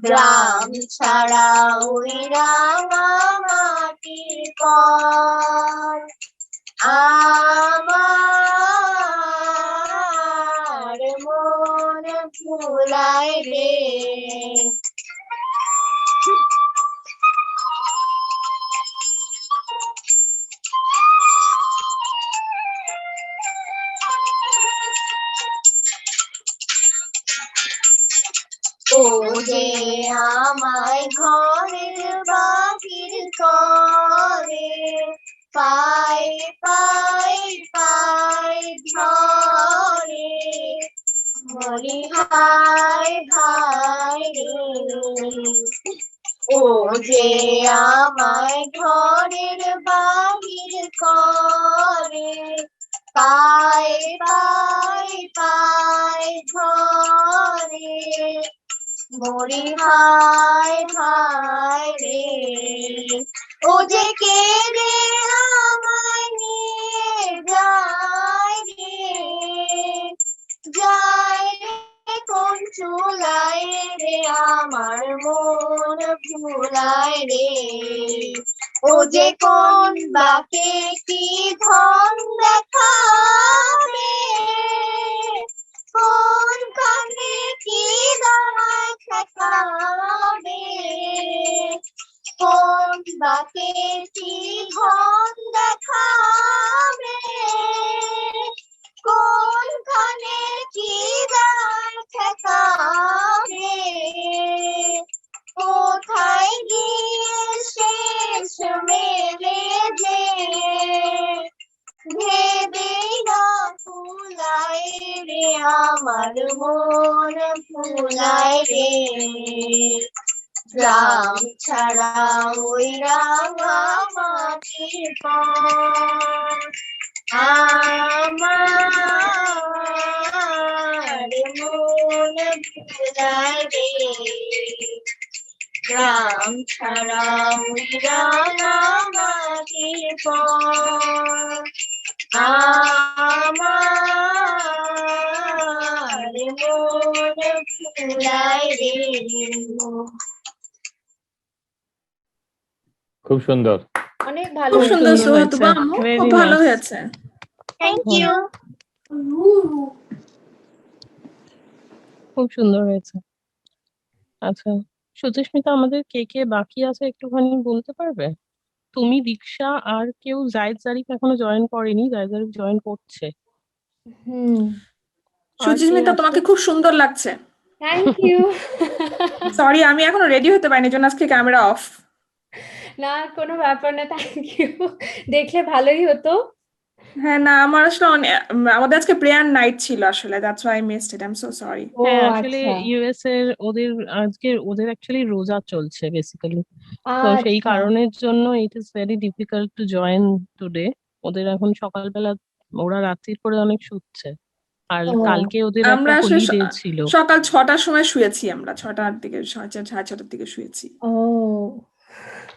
গ্রাম ছাড়া ওই রাঙা মাটির পথ আমার মন ভুলায় রে ও যে আমায় ঘরের বাহির করে পাই পাই পাই ধরে মরি হায় হায় রে ও যে আমায় ঘরের বাহির করে পাই পাই পাই ধরে মরি হায় হায় রে ও যে কে রে আমায় নিয়ে যায় রে যায় রে কোন চুলায় রে আমার মন ভুলায় রে ও যে কোন বাকে কি ধন দেখাবে কোন কানে কি দায় ঠেকাবে কোন বাকে কি ধন দেখাবে কোন কানে কি দায় ঠেকাবে কোথায় গিয়ে শেষ মেলে যে ভেবে না ফুলায় রে আমার মন ফুলায় রে গ্রাম ছাড়া ওই রাঙা মাটির পথ আমার মন ফুলায় রে গ্রাম ছাড়া ওই রাঙা মাটির পথ আমার মন ফুলায় রে খুব সুন্দর। অনেক ভালো খুব সুন্দর সুন্দর সুহৃতুবা হয়েছে। আম্মু, Very খুব ভালো nice. হয়েছে। থ্যাংক ইউ খুব সুন্দর হয়েছে। আচ্ছা, সুচিস্মিতা, আমাদের কে কে বাকি আছে একটুখানি বলতে পারবে? তুমি, দীক্ষা, আর কেউ জায়েদ জারিফ এখনো জয়েন করেনি, জায়েদ জারিফ জয়েন করছে। হুম আর কে সুচিস্মিতা, আছে? তোমাকে খুব সুন্দর লাগছে। থ্যাংক ইউ সরি, আমি এখনো রেডি হতে পারিনি, জন্য আজকে ক্যামেরা অফ। না কোনো ব্যাপার না, থ্যাংক ইউ। দেখলে ভালোই হতো। হ্যাঁ, না আমার আসলে আমাদের আজকে প্রেয়ার নাইট ছিল আসলে, that's why I missed it, I am so sorry. ও হ্যাঁ, আসলে আচ্ছা ইউএস এর ওদের অ্যাকচুয়ালি রোজা চলছে বেসিক্যালি, তো সেই আচ্ছা কারণের জন্য it is very difficult to join today. ওদের এখন সকালবেলা, ওরা রাত্রির করে অনেক শুচ্ছে, আর ও কালকে ওদের আমরা একটা আসলে হলিডে ছিল। সকাল 6টার সময় শুয়েছি, আমরা 6টার দিকে, 6:30 দিকে শুয়েছি। ও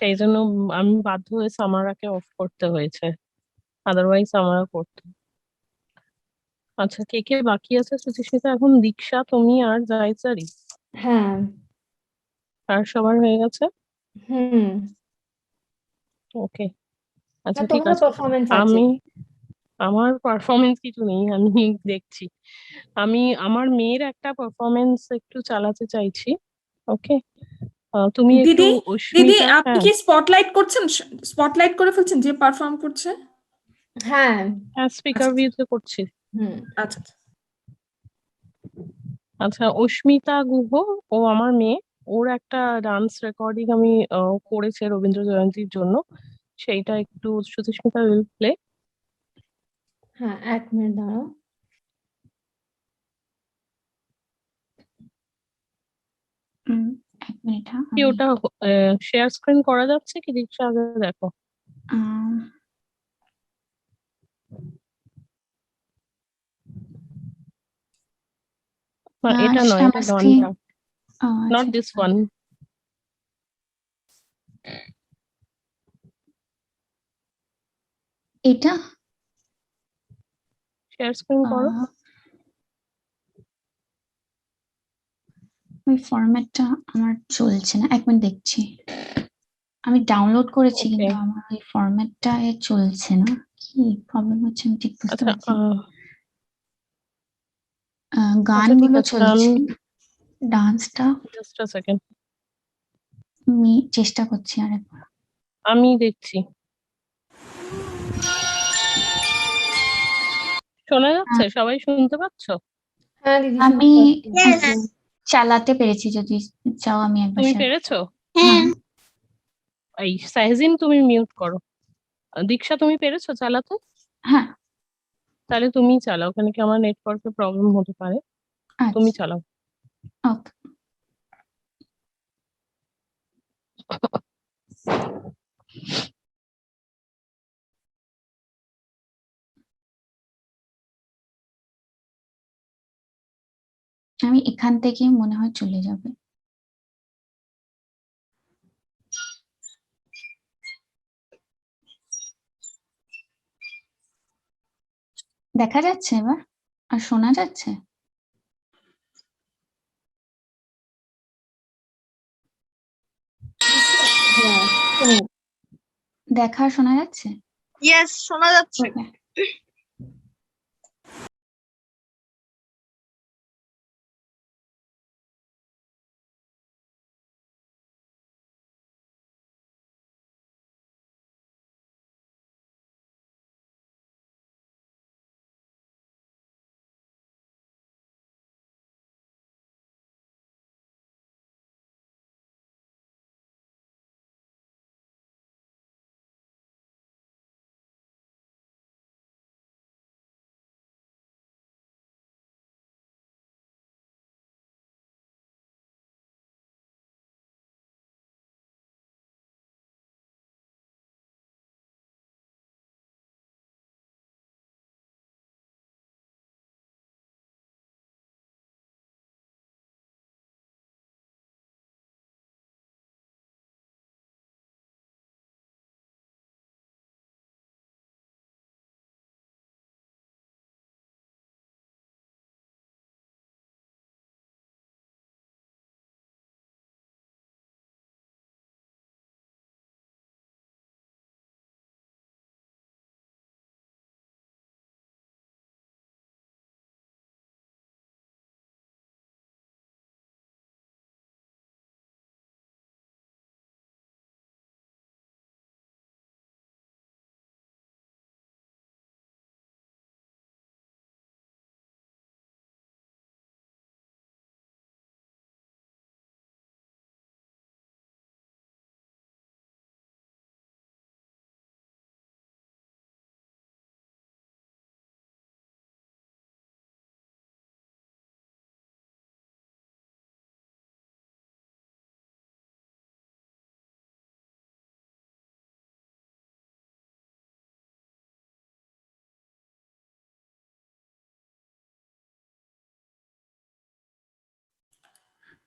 সেই জন্য আমি বাধ্য হয়ে সামারাকে অফ করতে হয়েছে, আদারওয়াইজ সামারা করতো। আচ্ছা, কে কে বাকি আছে সুচিস্মিতা? এখন দীক্ষা, তুমি, আর জায়েদ জারিফ, হ্যাঁ আর সবার হয়ে গেছে? হুম ওকে, না আচ্ছা ঠিক তোমার আছে। পারফরমেন্স আছে। আমার পারফরমেন্স কিছু নেই, আমি দেখছি। আমার মেয়ের একটা পারফরমেন্স একটু চালাতে চাইছি। ওকে, তুমি একটু দিদি দিদি অস্মিতা, আপনি হ্যাঁ কি স্পটলাইট করছেন, স্পটলাইট করে ফেলছেন যে পারফর্ম করছে? হ্যাঁ হ্যাঁ স্পিকার ভিউতে করছি। হুম আচ্ছা আচ্ছা। আচ্ছা, অস্মিতা গুহ, ও আমার মেয়ে, ওর একটা ডান্স রেকর্ডিং আমি করেছে রবীন্দ্র জয়ন্তীর জন্য, সেইটা একটু শ্রুতিস্মিতা উইল প্লে। হ্যাঁ 1 মিনিট দাঁড়াও। এক মিনিট, হ্যাঁ কি ওটা শেয়ার স্ক্রিন করা যাচ্ছে কি দীক্ষা, আগে দেখো। না এটা নয়, এটা গানটা, নট দিস ওয়ান। এটা শেয়ার স্ক্রিন করো। ওই ফরম্যাটটা আমার চলছে না, 1 মিনিট দেখছি। আমি ডাউনলোড করেছি Okay. কিন্তু আমার ওই ফরম্যাটটা চলছে না, কি প্রবলেম হচ্ছে আমি ঠিক বুঝতে আচ্ছা পারছি না। ঠিক গানগুলো আছে, চলছে, ডান্সটা জাস্ট আ সেকেন্ড, আমি চেষ্টা করছি আরেকবার। আমি দেখছি। শোনা যাচ্ছে? সবাই শুনতে পাচ্ছো? হ্যাঁ দিদি আমি শুনতে পাচ্ছি। চালাতে পেরেছি, যদি চাও আমি একবার তুমি share পেরেছো? হ্যাঁ এই সাইজিন তুমি মিউট করো। দীক্ষা তুমি পেরেছো চালাতে? হ্যাঁ তাহলে তুমি চালাও, ওখানে কি আমার নেটওয়ার্কের প্রবলেম হতে পারে, তুমি আচ্ছা চালাও। ওকে। আমি এখান থেকে মনে হয় চলে যাবে। দেখা যাচ্ছে এবার, আর শোনা যাচ্ছে? হ্যাঁ শুনি। দেখা আর শোনা যাচ্ছে? ইয়েস, শোনা যাচ্ছে। ওকে।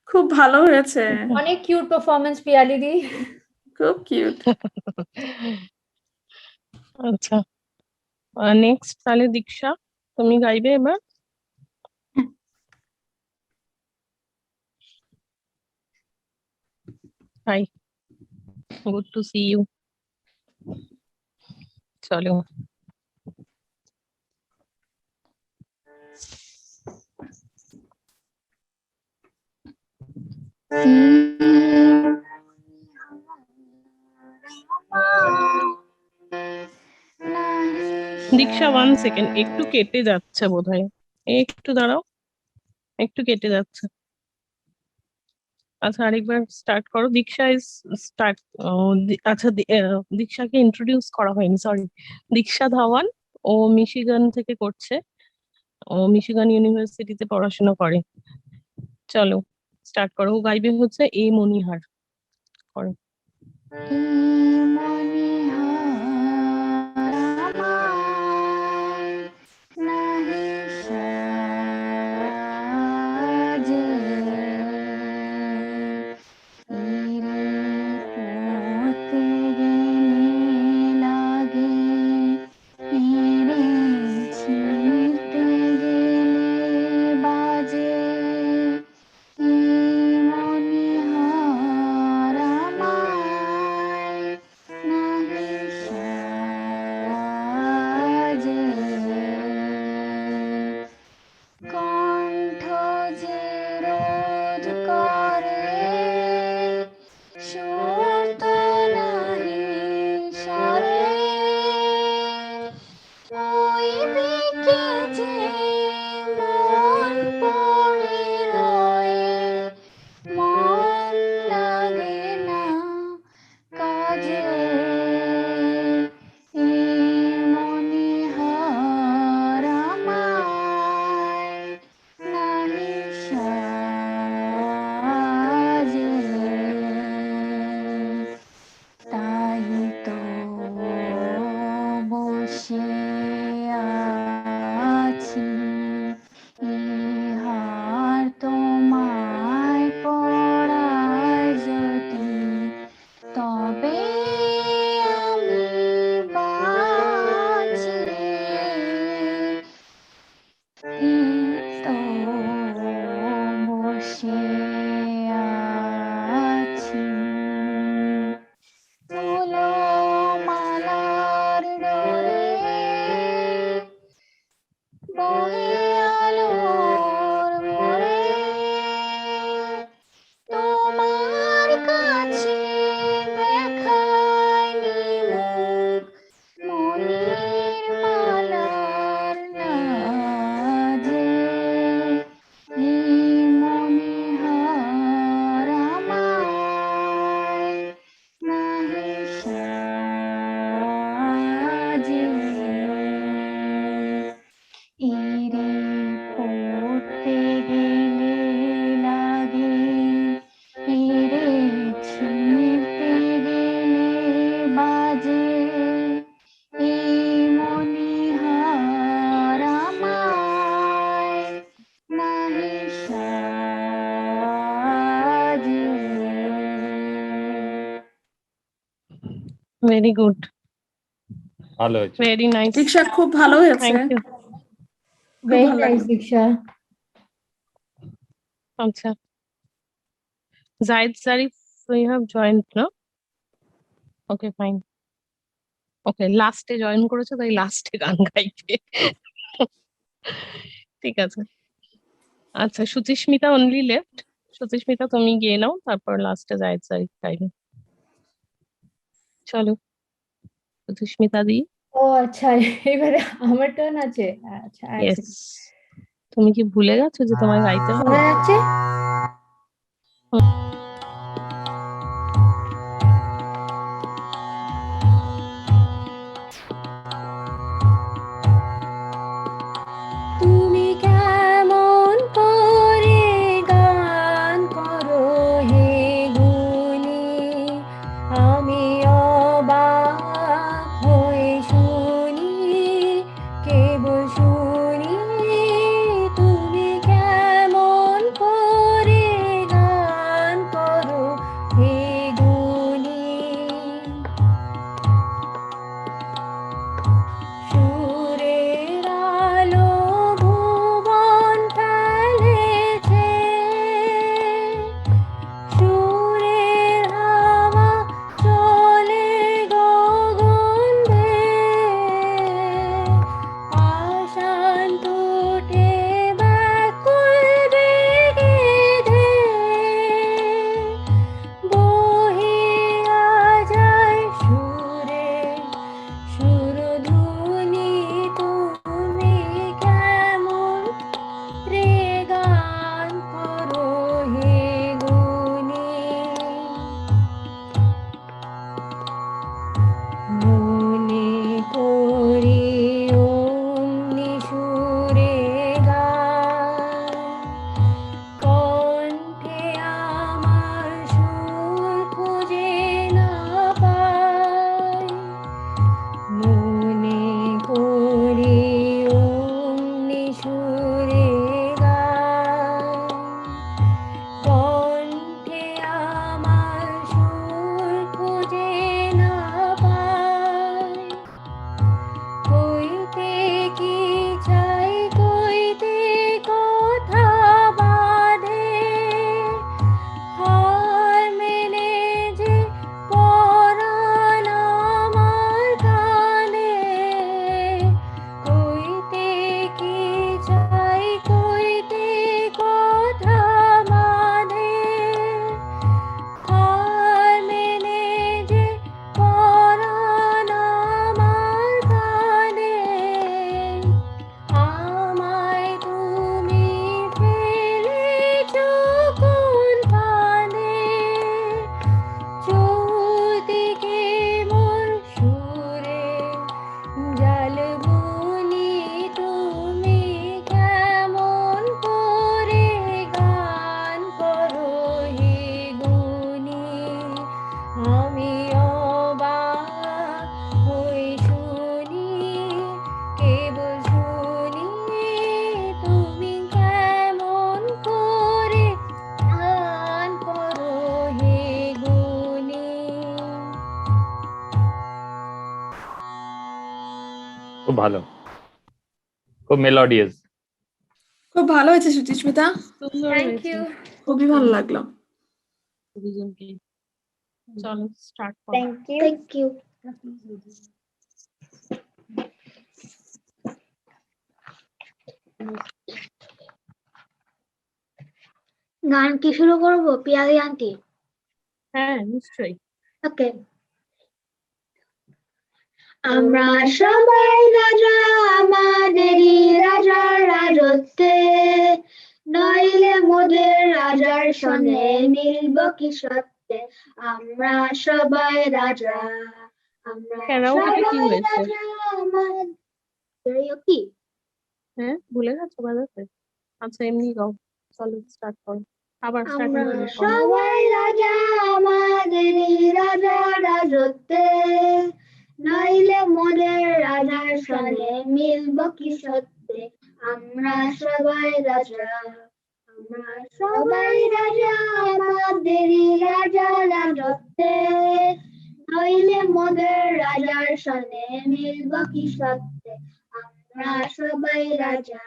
খুব ভালো হয়েছে, অনেক কিউট পারফরমেন্স পিয়ালি দি। খুব কিউট। আচ্ছা, নেক্সট তাহলে দীক্ষা, তুমি গাইবে এবার। Hi, good to see you. চলো। দীক্ষা 1 সেকেন্ড, একটু কেটে যাচ্ছে বোধহয়, একটু দাঁড়াও, একটু কেটে যাচ্ছে। আচ্ছা আরেকবার স্টার্ট করো। দীক্ষা ইজ স্টার্ট। আচ্ছা দীক্ষাকে ইন্ট্রোডিউস করা হয়নি, সরি। দীক্ষা ধাওয়ান, ও মিশিগান থেকে করছে, ও মিশিগান ইউনিভার্সিটিতে পড়াশোনা করে। চলো স্টার্ট করো। ও গাইবে হচ্ছে এ মনিহার। করো। কণ্ঠ যে রোধ করে সুর তো নাহি সরে ওই দিকে যে মন পড়ে রয়ে মন লাগে না কাজে মনিহার আমায় নাহি সাজে তাই তো বসে আছি ইহার তোমায় পড়ায় যদি তবে আমি বাঁচি তো বসে আছি ফুলো মালার ডোরে বহে আলোর মোরে তোমার কাছে দেখায়নি মুখ মনির মালার লাজে মনিহার আমায় নাহি সাজে ইরে পড়তে গেলে লাগে ইরে ছিঁড়তে গেলে বাজে মনিহার আমায় নাহি সাজে ভেরি গুড, ভালো হয়েছে। ভেরি নাইস, দীক্ষা খুব ভালো হয়েছে। Thank you. ভেরি ভালো নাইস লাগলো। দীক্ষা। আচ্ছা Zahid Zarif, you have joined, no? Okay, fine. ওকে, লাস্টে জয়েন করেছো তাই লাস্টে গান গাইবে। ঠিক আছে। আচ্ছা সুচিস্মিতা অনলি লেফট। সুচিস্মিতা তুমি গিয়ে নাও, তারপর লাস্টে জাহিদ জারিফ গাইবে। চলো সুচিস্মিতা দি। ও আচ্ছা, এবারে আমার টার্ন আছে। আচ্ছা এক ইয়েস, সেকেন্ড। তুমি কি ভুলে গেছো যে তোমায় গাইতে হবে? শোনা যাচ্ছে? তুমি কেমন করে গান করো হে গুণী, আমি অবাক হয়ে শুনি, কেবল শুনি। তুমি কেমন করে গান খুব ভালো, খুব মেলোডিয়াস। খুব ভালো হয়েছে সুচিস্মিতা, সুন্দর থ্যাংক হয়েছে ইউ খুবই ভালো লাগলো। দুজনকে। চলো স্টার্ট করো। থ্যাংক ইউ গান কি শুরু করব পিয়ালি আন্টি? হ্যাঁ নিশ্চয়ই। ওকে। আমরা সবাই রাজা আমাদেরই রাজার রাজত্বে, নইলে মোদের রাজার সনে মিলব কি সত্যে। আমরা সবাই রাজা, আমরা ক্যারাওকেতে কি সবাই হয়েছে? রাজা আমাদের কি হ্যাঁ ভুলে গেছো বাজাতে? আচ্ছা এমনি গাও, চলো স্টার্ট করো। আবার স্টার্টিং আমরা থেকে করো। সবাই রাজা আমাদেরই রাজা রাজত্বে, নইলে মোদের রাজার সনে মিলব কি সত্যে। আমরা সবাই রাজা, আমরা সবাই রাজা আমাদেরই রাজা রাজত্বে, নইলে মোদের রাজার সনে মিলব কি সত্যে। আমরা সবাই রাজা,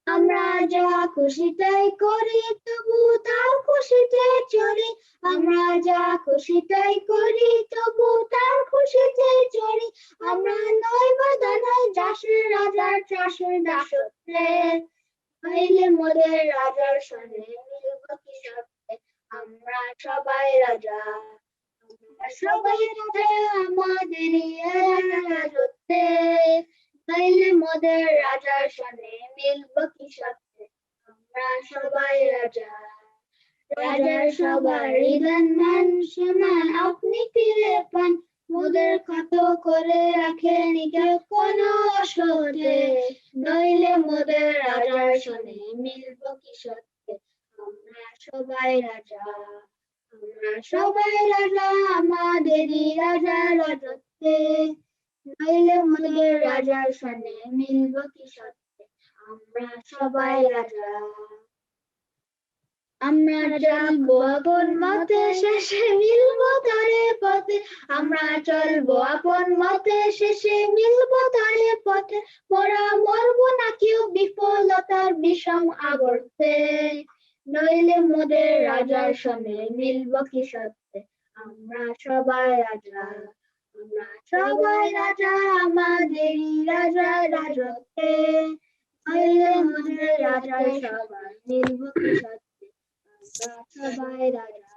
আমরা যা খুশি তাই করি তবু তার খুশিতে চলি। আমরা যা খুশি তাই করি তবু তার খুশিতে চলি। আমরা নই বাধা নই দাসের রাজার চাষের দাসত্বে, নইলে মোদের রাজার সনে মিলব কি সত্যে। আমরা সবাই রাজা, আমরা সবাই রাজা আমাদেরই রাজত্বে, নইলে মোদের রাজার সনে মিলব কি সত্যে। আমরা সবাই রাজা, রাজার সবারই দান সমান আপনি ফিরে পান। মোদের কত করে রাখেন কেউ কোনো অসতে, নইলে মোদের রাজার সনে মিলব কি সত্যে। আমরা সবাই রাজা, আমরা সবাই রাজা আমাদেরই রাজা রাজত্বে, নইলে মোদের রাজার সনে মিলব কি সত্যে। আমরা সবাই রাজা, আমরা চলবো আপন মতে শেষে মিলব তারে পথে। আমরা চলবো আপন মতে শেষে মিলব তারে পথে। মোরা মরবো না কেউ বিফলতার বিষম আবর্তে, নইলে মোদের রাজার সনে মিলব কি সত্যে। আমরা সবাই রাজা, আমরা সবাই রাজা আমাদেরই রাজা রাজত্বে, নইলে মোদের রাজার সবাই মিলব কি সত্যে। আমরা সবাই রাজা।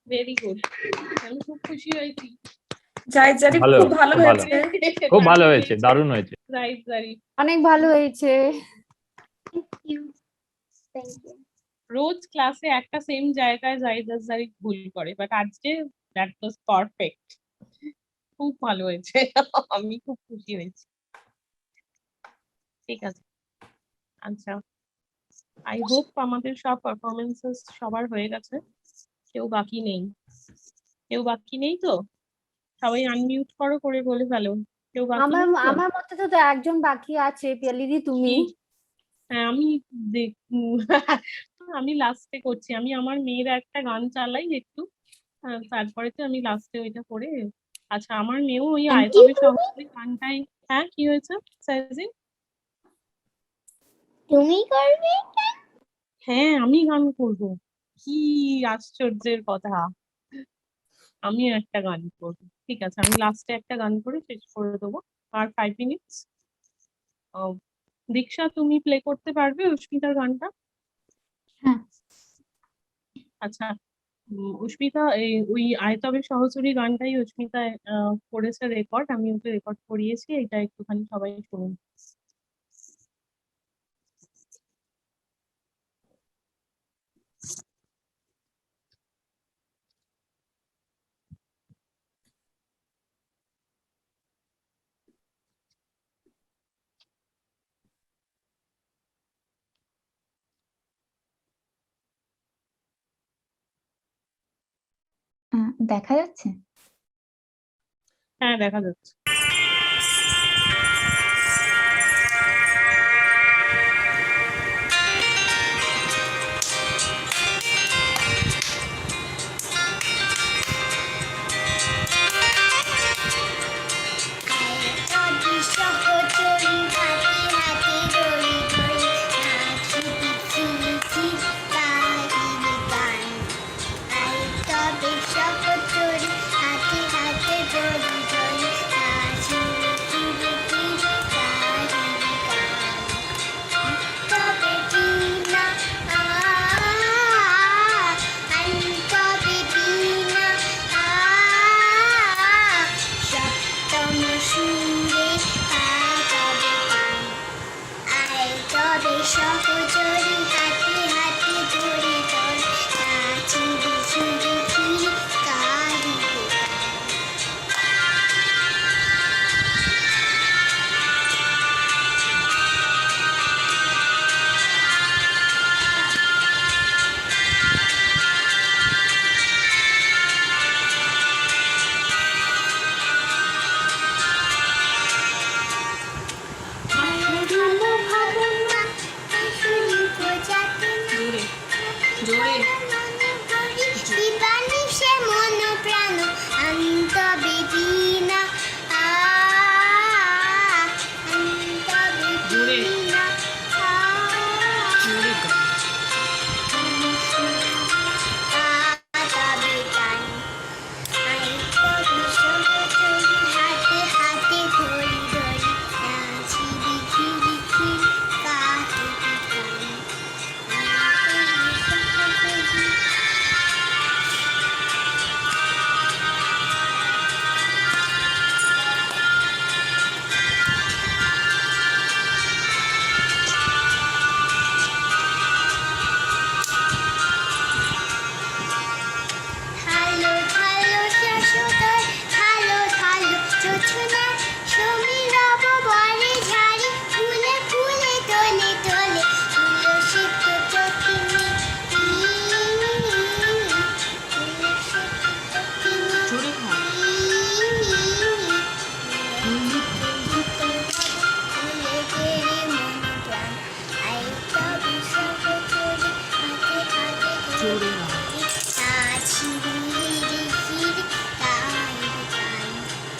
ভেরি গুড, আমি খুব খুশি হয়েছি। জারি ভালো, খুব ভালো খুব ভালো। হয়েছে। খুব ভালো হয়েছে, দারুণ হয়েছে। রাইট জারি। অনেক ভালো হয়েছে। Thank you. রোজ ক্লাসে একটা সেম জায়গায় জাহিদ জারি ভুল করে, বাট আজকে দ্যাট ওয়াজ পারফেক্ট। খুব ভালো হয়েছে। আমি খুব খুশি হয়েছি। ঠিক আছে, আচ্ছা আই হোপ আমাদের সব পারফরমেন্সেস সবার হয়ে গেছে। কেউ বাকি নেই, কেউ বাকি নেই তো? সবাই আনমিউট করো, করে বলে ফেলো কেউ বাকি আমার নেই তো? আমার মতে তো একজন বাকি আছে, পিয়ালিদি তুমি। কি? হ্যাঁ আমি আমি লাস্টে করছি। আমি আমার মেয়ের একটা গান চালাই একটু, তারপরে তো আমি লাস্টে ওইটা করে। আচ্ছা আমার মেয়েও ওই আয়তবে শহরে গানটাই। হ্যাঁ কি হয়েছে সাইজিন? তুমি করবে? হ্যাঁ আমি গান করব, কি আশ্চর্যের কথা। আমিও একটা গান করব। ঠিক আছে আমি লাস্টে একটা গান করে শেষ করে দেবো। আর 5 মিনিটস। দীক্ষা তুমি প্লে করতে পারবে উস্মিতার গানটা? হ্যাঁ। আচ্ছা উস্মিতা ওই আয়তবে সহচরী গানটাই উস্মিতা করেছে রেকর্ড, আমি ওকে রেকর্ড করিয়েছি, এটা একটুখানি সবাই শুনুন। দেখা যাচ্ছে? হ্যাঁ দেখা যাচ্ছে। Thank you.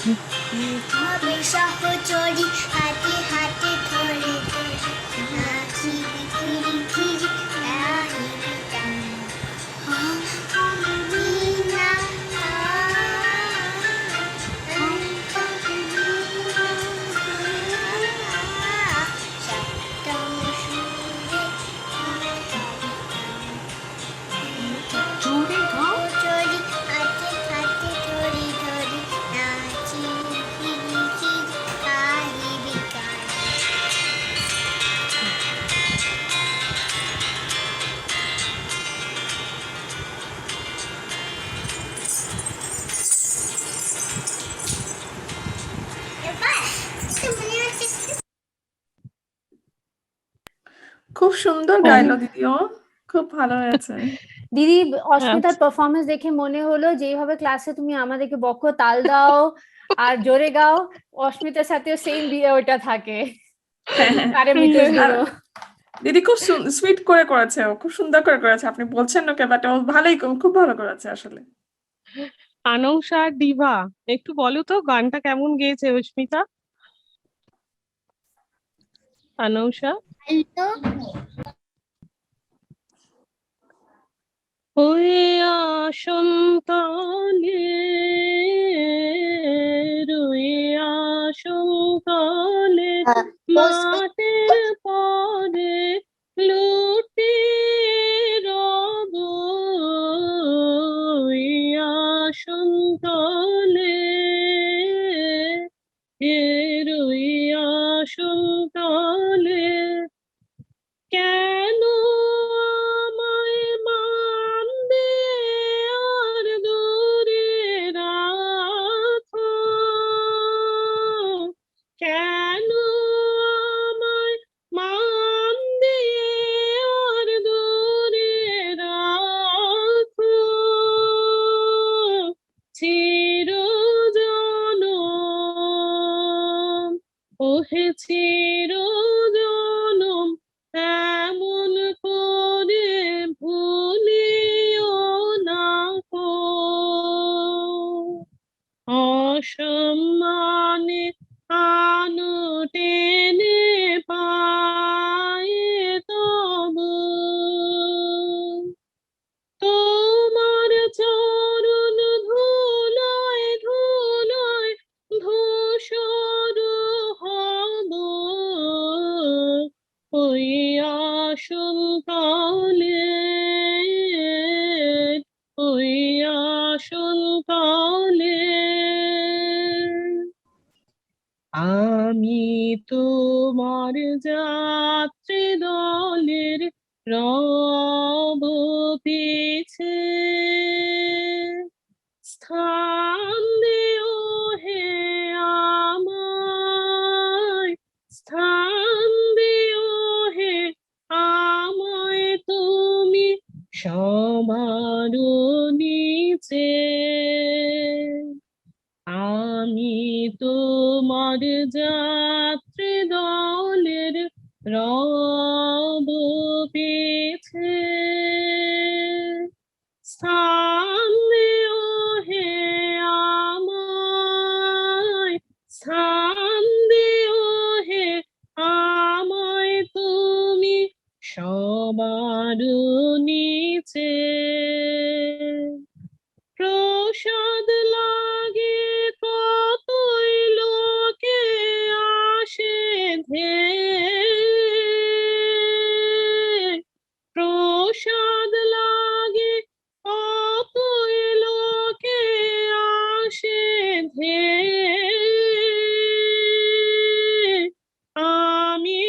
হবে সহচরী হাতে হাতে ধরে ধরে নাচিবি ঘিরি ঘিরি রাহিবি টানি মিনা জোরে গাও। চরি হাতে হাতে ধরে ধরে নাচিবি ঘিরি ঘিরি রাহিবি টানি এবার মনে হচ্ছে খুব সুন্দর গাইলো দিদিও, খুব ভালো হয়েছে। দিদি, অস্মিতার পারফরমেন্স দেখে মনে হলো যেভাবে ক্লাসে তুমি আমাদেরকে বকো, তাল দাও আর জোরে গাও, অস্মিতার সাথেও সেম ওইটা থাকে প্যারামিটার গুলো। দিদি খুব সুইট করে করেছে, ও খুব সুন্দর করে করেছে, আপনি বলছেন না কে, বাট ও ভালোই খুব ভালো করেছে আসলে। আনংসা আর ডিভা, একটু বলো তো গানটা কেমন গেয়েছে অস্মিতা? আনংসা? হ্যালো হয়ে আসন্তলে রয়ে আসন্তলে মাটির পরে লুটি রব আসন্তলে রয়ে আসন্তলে কেন আমায় মান দিয়ে আর দূরে রাখো, কেন আমায় মান দিয়ে আর দূরে রাখো, চিরজনম ওহে চিরজনম এমন করে ভুলিও না কো, অসম্মানে আনো টেনে পায়ে তবু তোমার চরণ ধুলায় ধুলায় ধূসর হব ওই আসন্তলে, ওই আসন্তলে। আমি তোমার যাত্রী দলের রব পিছে, স্থান দিও হে আমায়, স্থান দিও হে আমায় তুমি সবার নিচে, আমি তোমার যাত্রী দলের রব পিছে, স্থান দিও হে আমায়, স্থান দিও হে আমায় তুমি সবার নিচে, প্রসাদ লাগে কতই লোকে আসে ধেয়ে, প্রসাদ লাগে কতই লোকে আসে ধেয়ে, আমি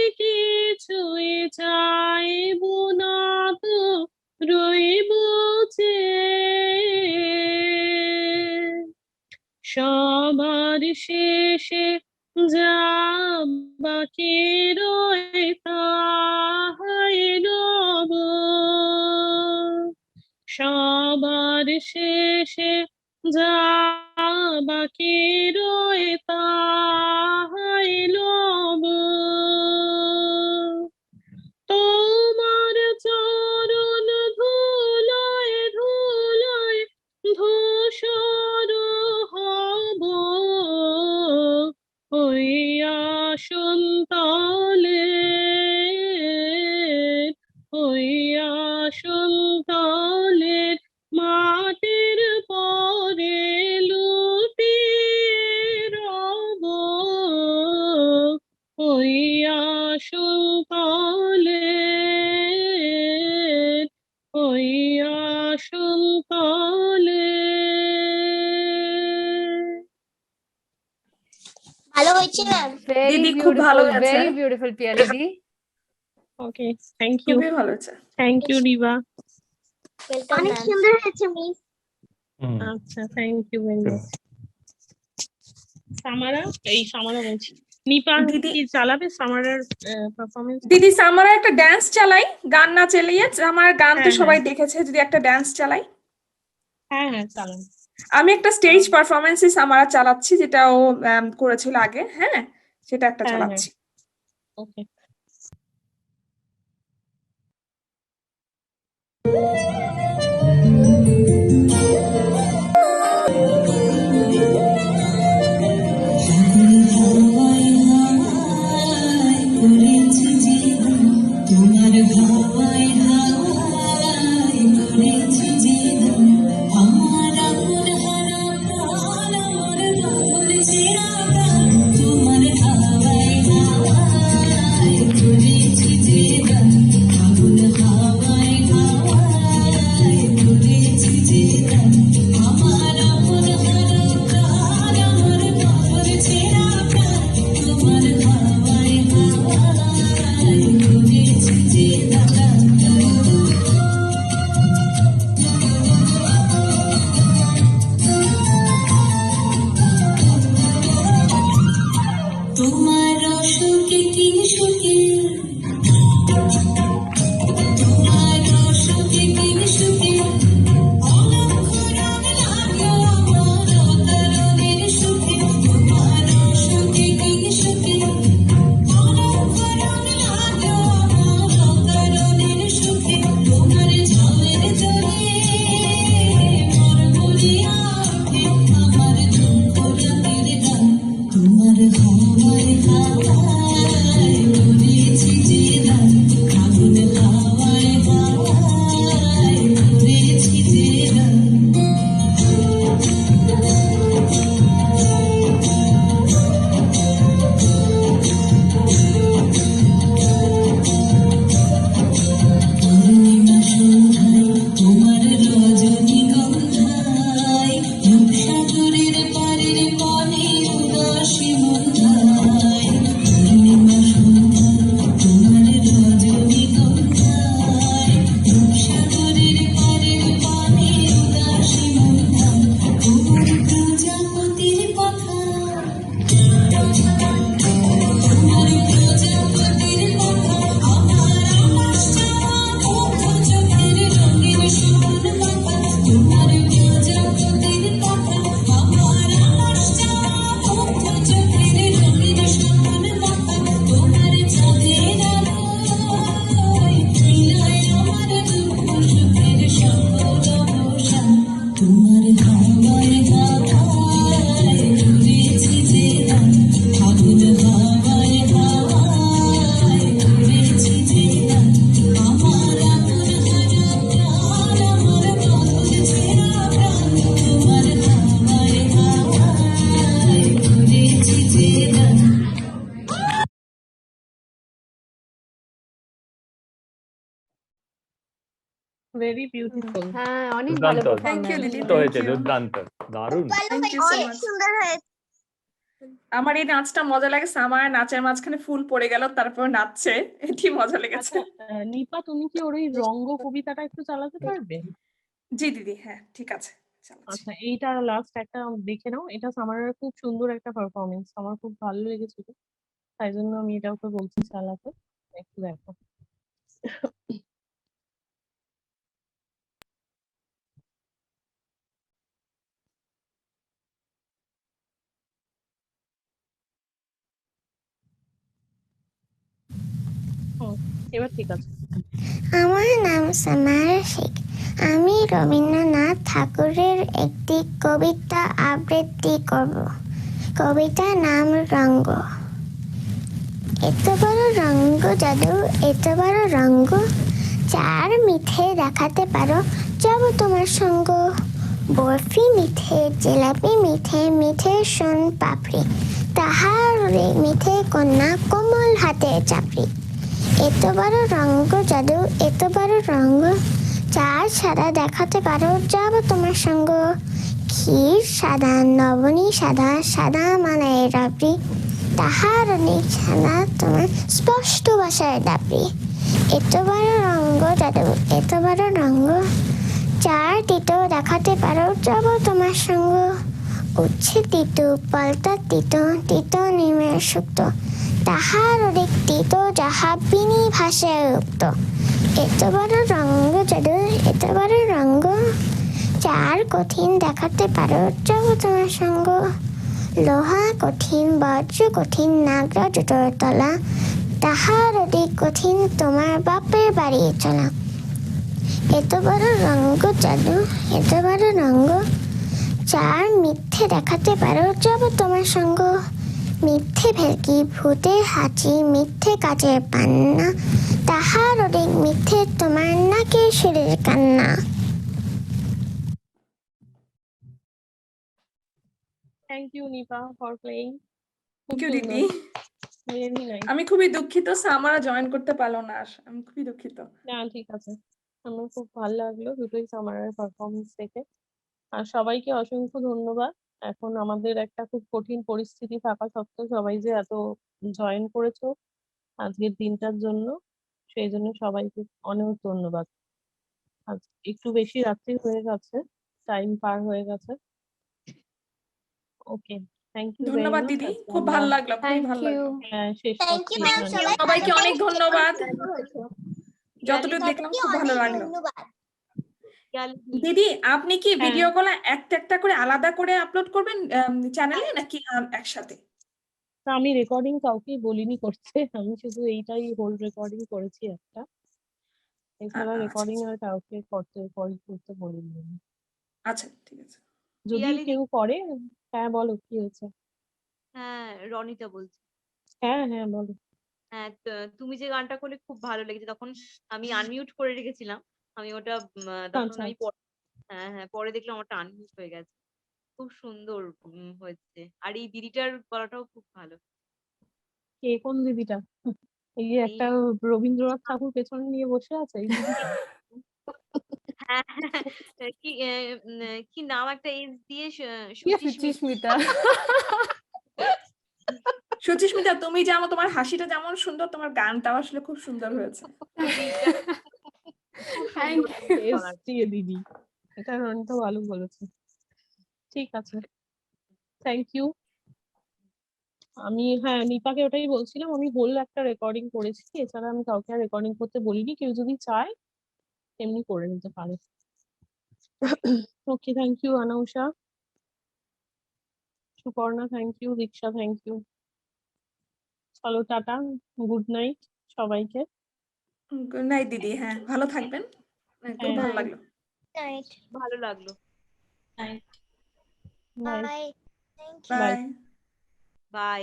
কিছুই চাইব না তো রইব চেয়ে, সবার শেষে যা বাকি রয় তাহাই রব, সবার শেষে যা বাকি রয় তাহাই লব, তোমার চরণ ধুলায় বসন্তকালে। ভালো হয়েছে ম্যাম। ভেরি দিদি খুব ভালো বিউটিফুল, গেছে। ভেরি বিউটিফুল পিয়ালিদি। ওকে, থ্যাংক ইউ, খুবই ভালো হয়েছে। থ্যাংক ইউ রিবা। অনেক সুন্দর হয়েছে মিস। হুম। আচ্ছা, থ্যাংক ইউ ভেরি মাচ। সামারা, এই সামারা বলছি, নিপা দিদি- কি চালাবে সামারার পারফরমেন্স? দিদি সামারা একটা ড্যান্স চালাই, গান না চালিয়ে। আমার গান তো হ্যাঁ, সবাই দেখেছে, যদি একটা ড্যান্স চালাই। হ্যাঁ হ্যাঁ চালান। আমি একটা স্টেজ পারফরমেন্সই সামারা চালাচ্ছি, যেটা ও করেছিল আগে। হ্যাঁ, সেটা একটা হ্যাঁ, চালাচ্ছি। ওকে। Very beautiful. হ্যাঁ, অনেক ভালো দুর্দান্ত, Thank you, পারফরম্যান্স। দিদি। দুর্দান্ত হয়েছে, দুর্দান্ত, দারুণ। ভালো Thank you so হয়েছে, much. সুন্দর হয়েছে। আমার এই নাচটা মজা লাগে। আমার নাচের মাঝখানে ফুল পড়ে গেল, তারপর নাচছে, এটি মজা লেগেছে। আচ্ছা, নিপা তুমি কি ওর ওই রঙ্গ কবিতাটা একটু চালাতে পারবে? জি দিদি, হ্যাঁ ঠিক আছে, চালাচ্ছি। আচ্ছা, এইটা লাস্ট একটা দেখে নাও। এটা সামারার খুব সুন্দর একটা পারফরমেন্স, আমার খুব ভালো লেগেছিল, তাই জন্য আমি এটা ওকে বলছি চালাতে। একটু দেখো। এবার ঠিক আছে। আমার নাম সামারা শেখ। আমি রবীন্দ্রনাথ ঠাকুরের একটি কবিতা আবৃত্তি করব। কবিতার নাম রঙ্গ। এত বড় রঙ্গ জাদু, এত বড় রঙ্গ, চার মিঠে দেখাতে পারো, যাব তোমার সঙ্গ। বরফি মিঠে, জিলাপি মিঠে, মিঠে সোন পাপড়ি, তাহার মিঠে কন্যা কোমল হাতে চাপড়ি। এত বড় রঙ্গ জাদু, এত বড় রঙ্গ, চার ছাড়া দেখা দেখাতে পারো যাব তোমার সঙ্গ ক্ষীর সাদা নবনী সাদা সাদা মালাই রাবড়ি তাহার অনেক সাদা তোমার স্পষ্ট ভাষায় দাবি এত বড় রঙ্গ জাদু এত বড় রঙ্গ চার তিতো দেখাতে পারো যাব তোমার সঙ্গ উচ্ছে তিতো পাল্টা তিতো তিতো নিমের শুক্ত তাহার অনেক তিতো যাহা বিনি ভাষায় উক্ত এত বড় রঙ্গ জাদু এত বড় রঙ্গ চার কঠিন দেখাতে পারো যাব তোমার সঙ্গ লোহা কঠিন বজ্র কঠিন নাগরা জুতোর তলা তাহার অধিক কঠিন তোমার বাপের বাড়ি চলা এত বড় রঙ্গ জাদু এত বড় রঙ্গ চার মিথ্যে দেখাতে পারো যাব তোমার সঙ্গ মিথ্যে ভেলকি ভূতের হাঁচি মিথ্যে কাজের পান্না তাহার অধিক মিথ্যে তোমার নাকের সুরের কান্না thank you Nipa for playing. Thank you দিদি। Very nice. আমি খুবই দুঃখিত সামারা জয়েন করতে পারলো না, আমি খুবই দুঃখিত। না ঠিক আছে, আমার খুব ভালো লাগলো দুটোই সামারের পারফরমেন্স দেখে। আর সবাইকে অসংখ্য ধন্যবাদ। এখন আমাদের একটা খুব কঠিন পরিস্থিতি থাকা সত্ত্বেও সবাই যে এত জয়েন করেছো আজকের দিনটার জন্য, সেই জন্য সবাইকে অনেক ধন্যবাদ। আজ একটু বেশি রাত্রি হয়ে গেছে, টাইম পার হয়ে গেছে। ওকে, থ্যাংক ইউ ভেরি ধন্যবাদ মাচ। দিদি, খুব ভালো লাগলো, খুবই থ্যাংক ভালো ইউ। লাগলো। হ্যাঁ, শেষ Thank করছি you, ma'am. এখানে। সবাই সবাইকে অনেক ধন্যবাদ, যতটুকু যতটুকু দেখলাম খুব ভালো লাগলো। ধন্যবাদ। দিদি আপনি কি হ্যাঁ। ভিডিও গুলো একটা একটা করে আলাদা করে আপলোড করবেন চ্যানেলে নাকি একসাথে? তা আমি রেকর্ডিং কাউকেই বলিনি করতে, আমি শুধু এইটাই হোল রেকর্ডিং করেছি একটা। এছাড়া আচ্ছা, রেকর্ডিং আর কাউকে করতে বলিনি আমি। আচ্ছা ঠিক আছে। যদি পিয়ালি কেউ করে, হ্যাঁ বলো কি হয়েছে। হ্যাঁ, রনিতা বলছি। হ্যাঁ হ্যাঁ বলো। হ্যাঁ, তুমি যে গানটা করলে খুব ভালো লেগেছে। তখন আমি আনমিউট করে রেখেছিলাম। আমি ওটা তখন আচ্ছা আমি হ্যাঁ হ্যাঁ, পরে দেখলাম ওটা আনমিউট হয়ে গেছে। খুব সুন্দর হয়েছে। আর এই দিদিটার গলাটাও খুব ভালো। কে কোন দিদিটা? এই যে এই একটা রবীন্দ্রনাথ ঠাকুর পেছনে নিয়ে বসে আছে এই দিদিটা? হ্যাঁ হ্যাঁ, কি নাম একটা এস দিয়ে সুচিস্মিতা। সুচিস্মিতা, তুমি যেমন তোমার হাসিটা যেমন সুন্দর, তোমার গানটাও আসলে খুব সুন্দর হয়েছে। Thank you. দিয়ে দিদি, এটা রনিতা ভালো বলেছে। ঠিক আছে, থ্যাংক ইউ। আমি হ্যাঁ নিপাকে ওটাই বলছিলাম, আমি হোল একটা রেকর্ডিং করেছি, এছাড়া আমি কাউকে আর রেকর্ডিং করতে বলিনি। কেউ যদি চায় এমনি করে নিতে পারে। Okay, thank you Anousha, Suparna thank you, Diksha thank you. চলো টাটা, গুড নাইট সবাইকে। গুড নাইট দিদি, হ্যাঁ ভালো থাকবেন, খুব ভালো লাগলো। Night. ভালো লাগলো। Bye. Bye. Thank you. Bye. By.